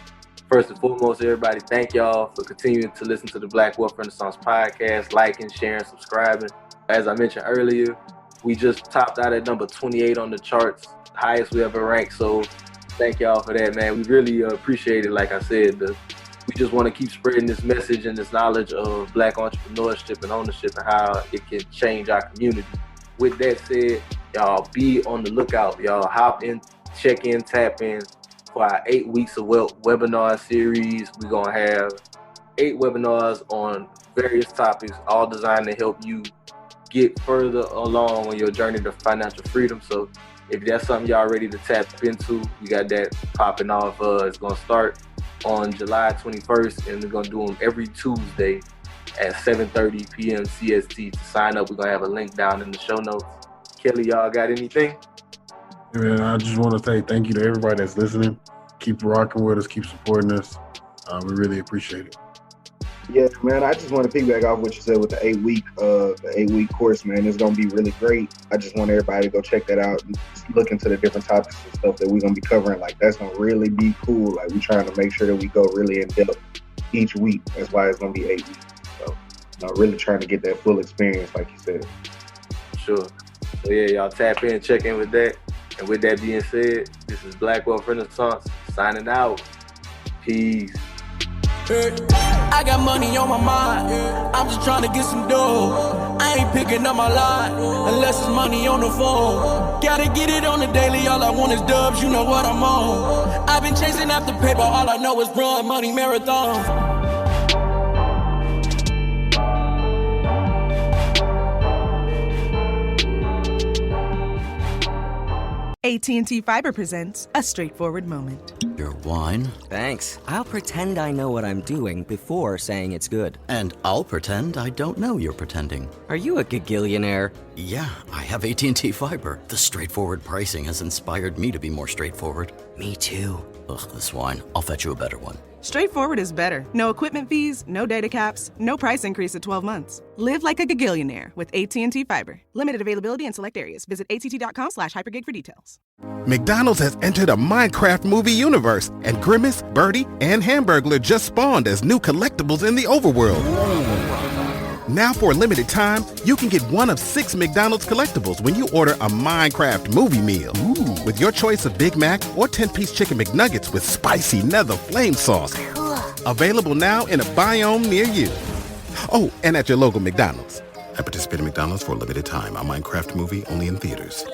First and foremost, everybody, thank y'all for continuing to listen to the Black Wealth Renaissance podcast, liking, sharing, subscribing. As I mentioned earlier, we just topped out at number 28 on the charts, highest we ever ranked. So thank y'all for that, man. We really appreciate it. Like I said, we just want to keep spreading this message and this knowledge of Black entrepreneurship and ownership and how it can change our community. With that said, y'all be on the lookout. Y'all hop in, check in, tap in for our 8 weeks of webinar series. We're going to have 8 webinars on various topics, all designed to help you get further along on your journey to financial freedom. So if that's something y'all ready to tap into, we got that popping off. It's going to start on July 21st, and we're going to do them every Tuesday at 7:30 p.m. CST. To sign up, we're going to have a link down in the show notes. Kelly, y'all got anything? Yeah, man, I just want to say thank you to everybody that's listening. Keep rocking with us, keep supporting us. We really appreciate it. Yeah, man, I just want to piggyback off what you said with the 8-week course, man. It's going to be really great. I just want everybody to go check that out and look into the different topics and stuff that we're going to be covering. Like, that's going to really be cool. Like, we're trying to make sure that we go really in depth each week. That's why it's going to be 8 weeks. So, really trying to get that full experience, like you said. Sure. So, yeah, y'all tap in, check in with that. And with that being said, this is Black Wealth Renaissance signing out. Peace. I got money on my mind. I'm just trying to get some dough. I ain't picking up my line unless it's money on the phone. Gotta get it on the daily. All I want is dubs. You know what I'm on. I've been chasing after paper. All I know is run money marathon. AT&T Fiber presents a straightforward moment. Your wine? Thanks. I'll pretend I know what I'm doing before saying it's good. And I'll pretend I don't know you're pretending. Are you a gagillionaire? Yeah, I have AT&T Fiber. The straightforward pricing has inspired me to be more straightforward. Me too. Ugh, this wine. I'll fetch you a better one. Straightforward is better. No equipment fees, no data caps, no price increase at 12 months. Live like a gagillionaire with AT&T Fiber. Limited availability in select areas. Visit att.com/hypergig for details. McDonald's has entered a Minecraft movie universe, and Grimace, Birdie, and Hamburglar just spawned as new collectibles in the overworld. Now for a limited time, you can get one of 6 McDonald's collectibles when you order a Minecraft movie meal. Ooh. With your choice of Big Mac or 10-piece chicken McNuggets with spicy nether flame sauce. Available now in a biome near you. Oh, and at your local McDonald's. I participate in McDonald's for a limited time. A Minecraft movie only in theaters.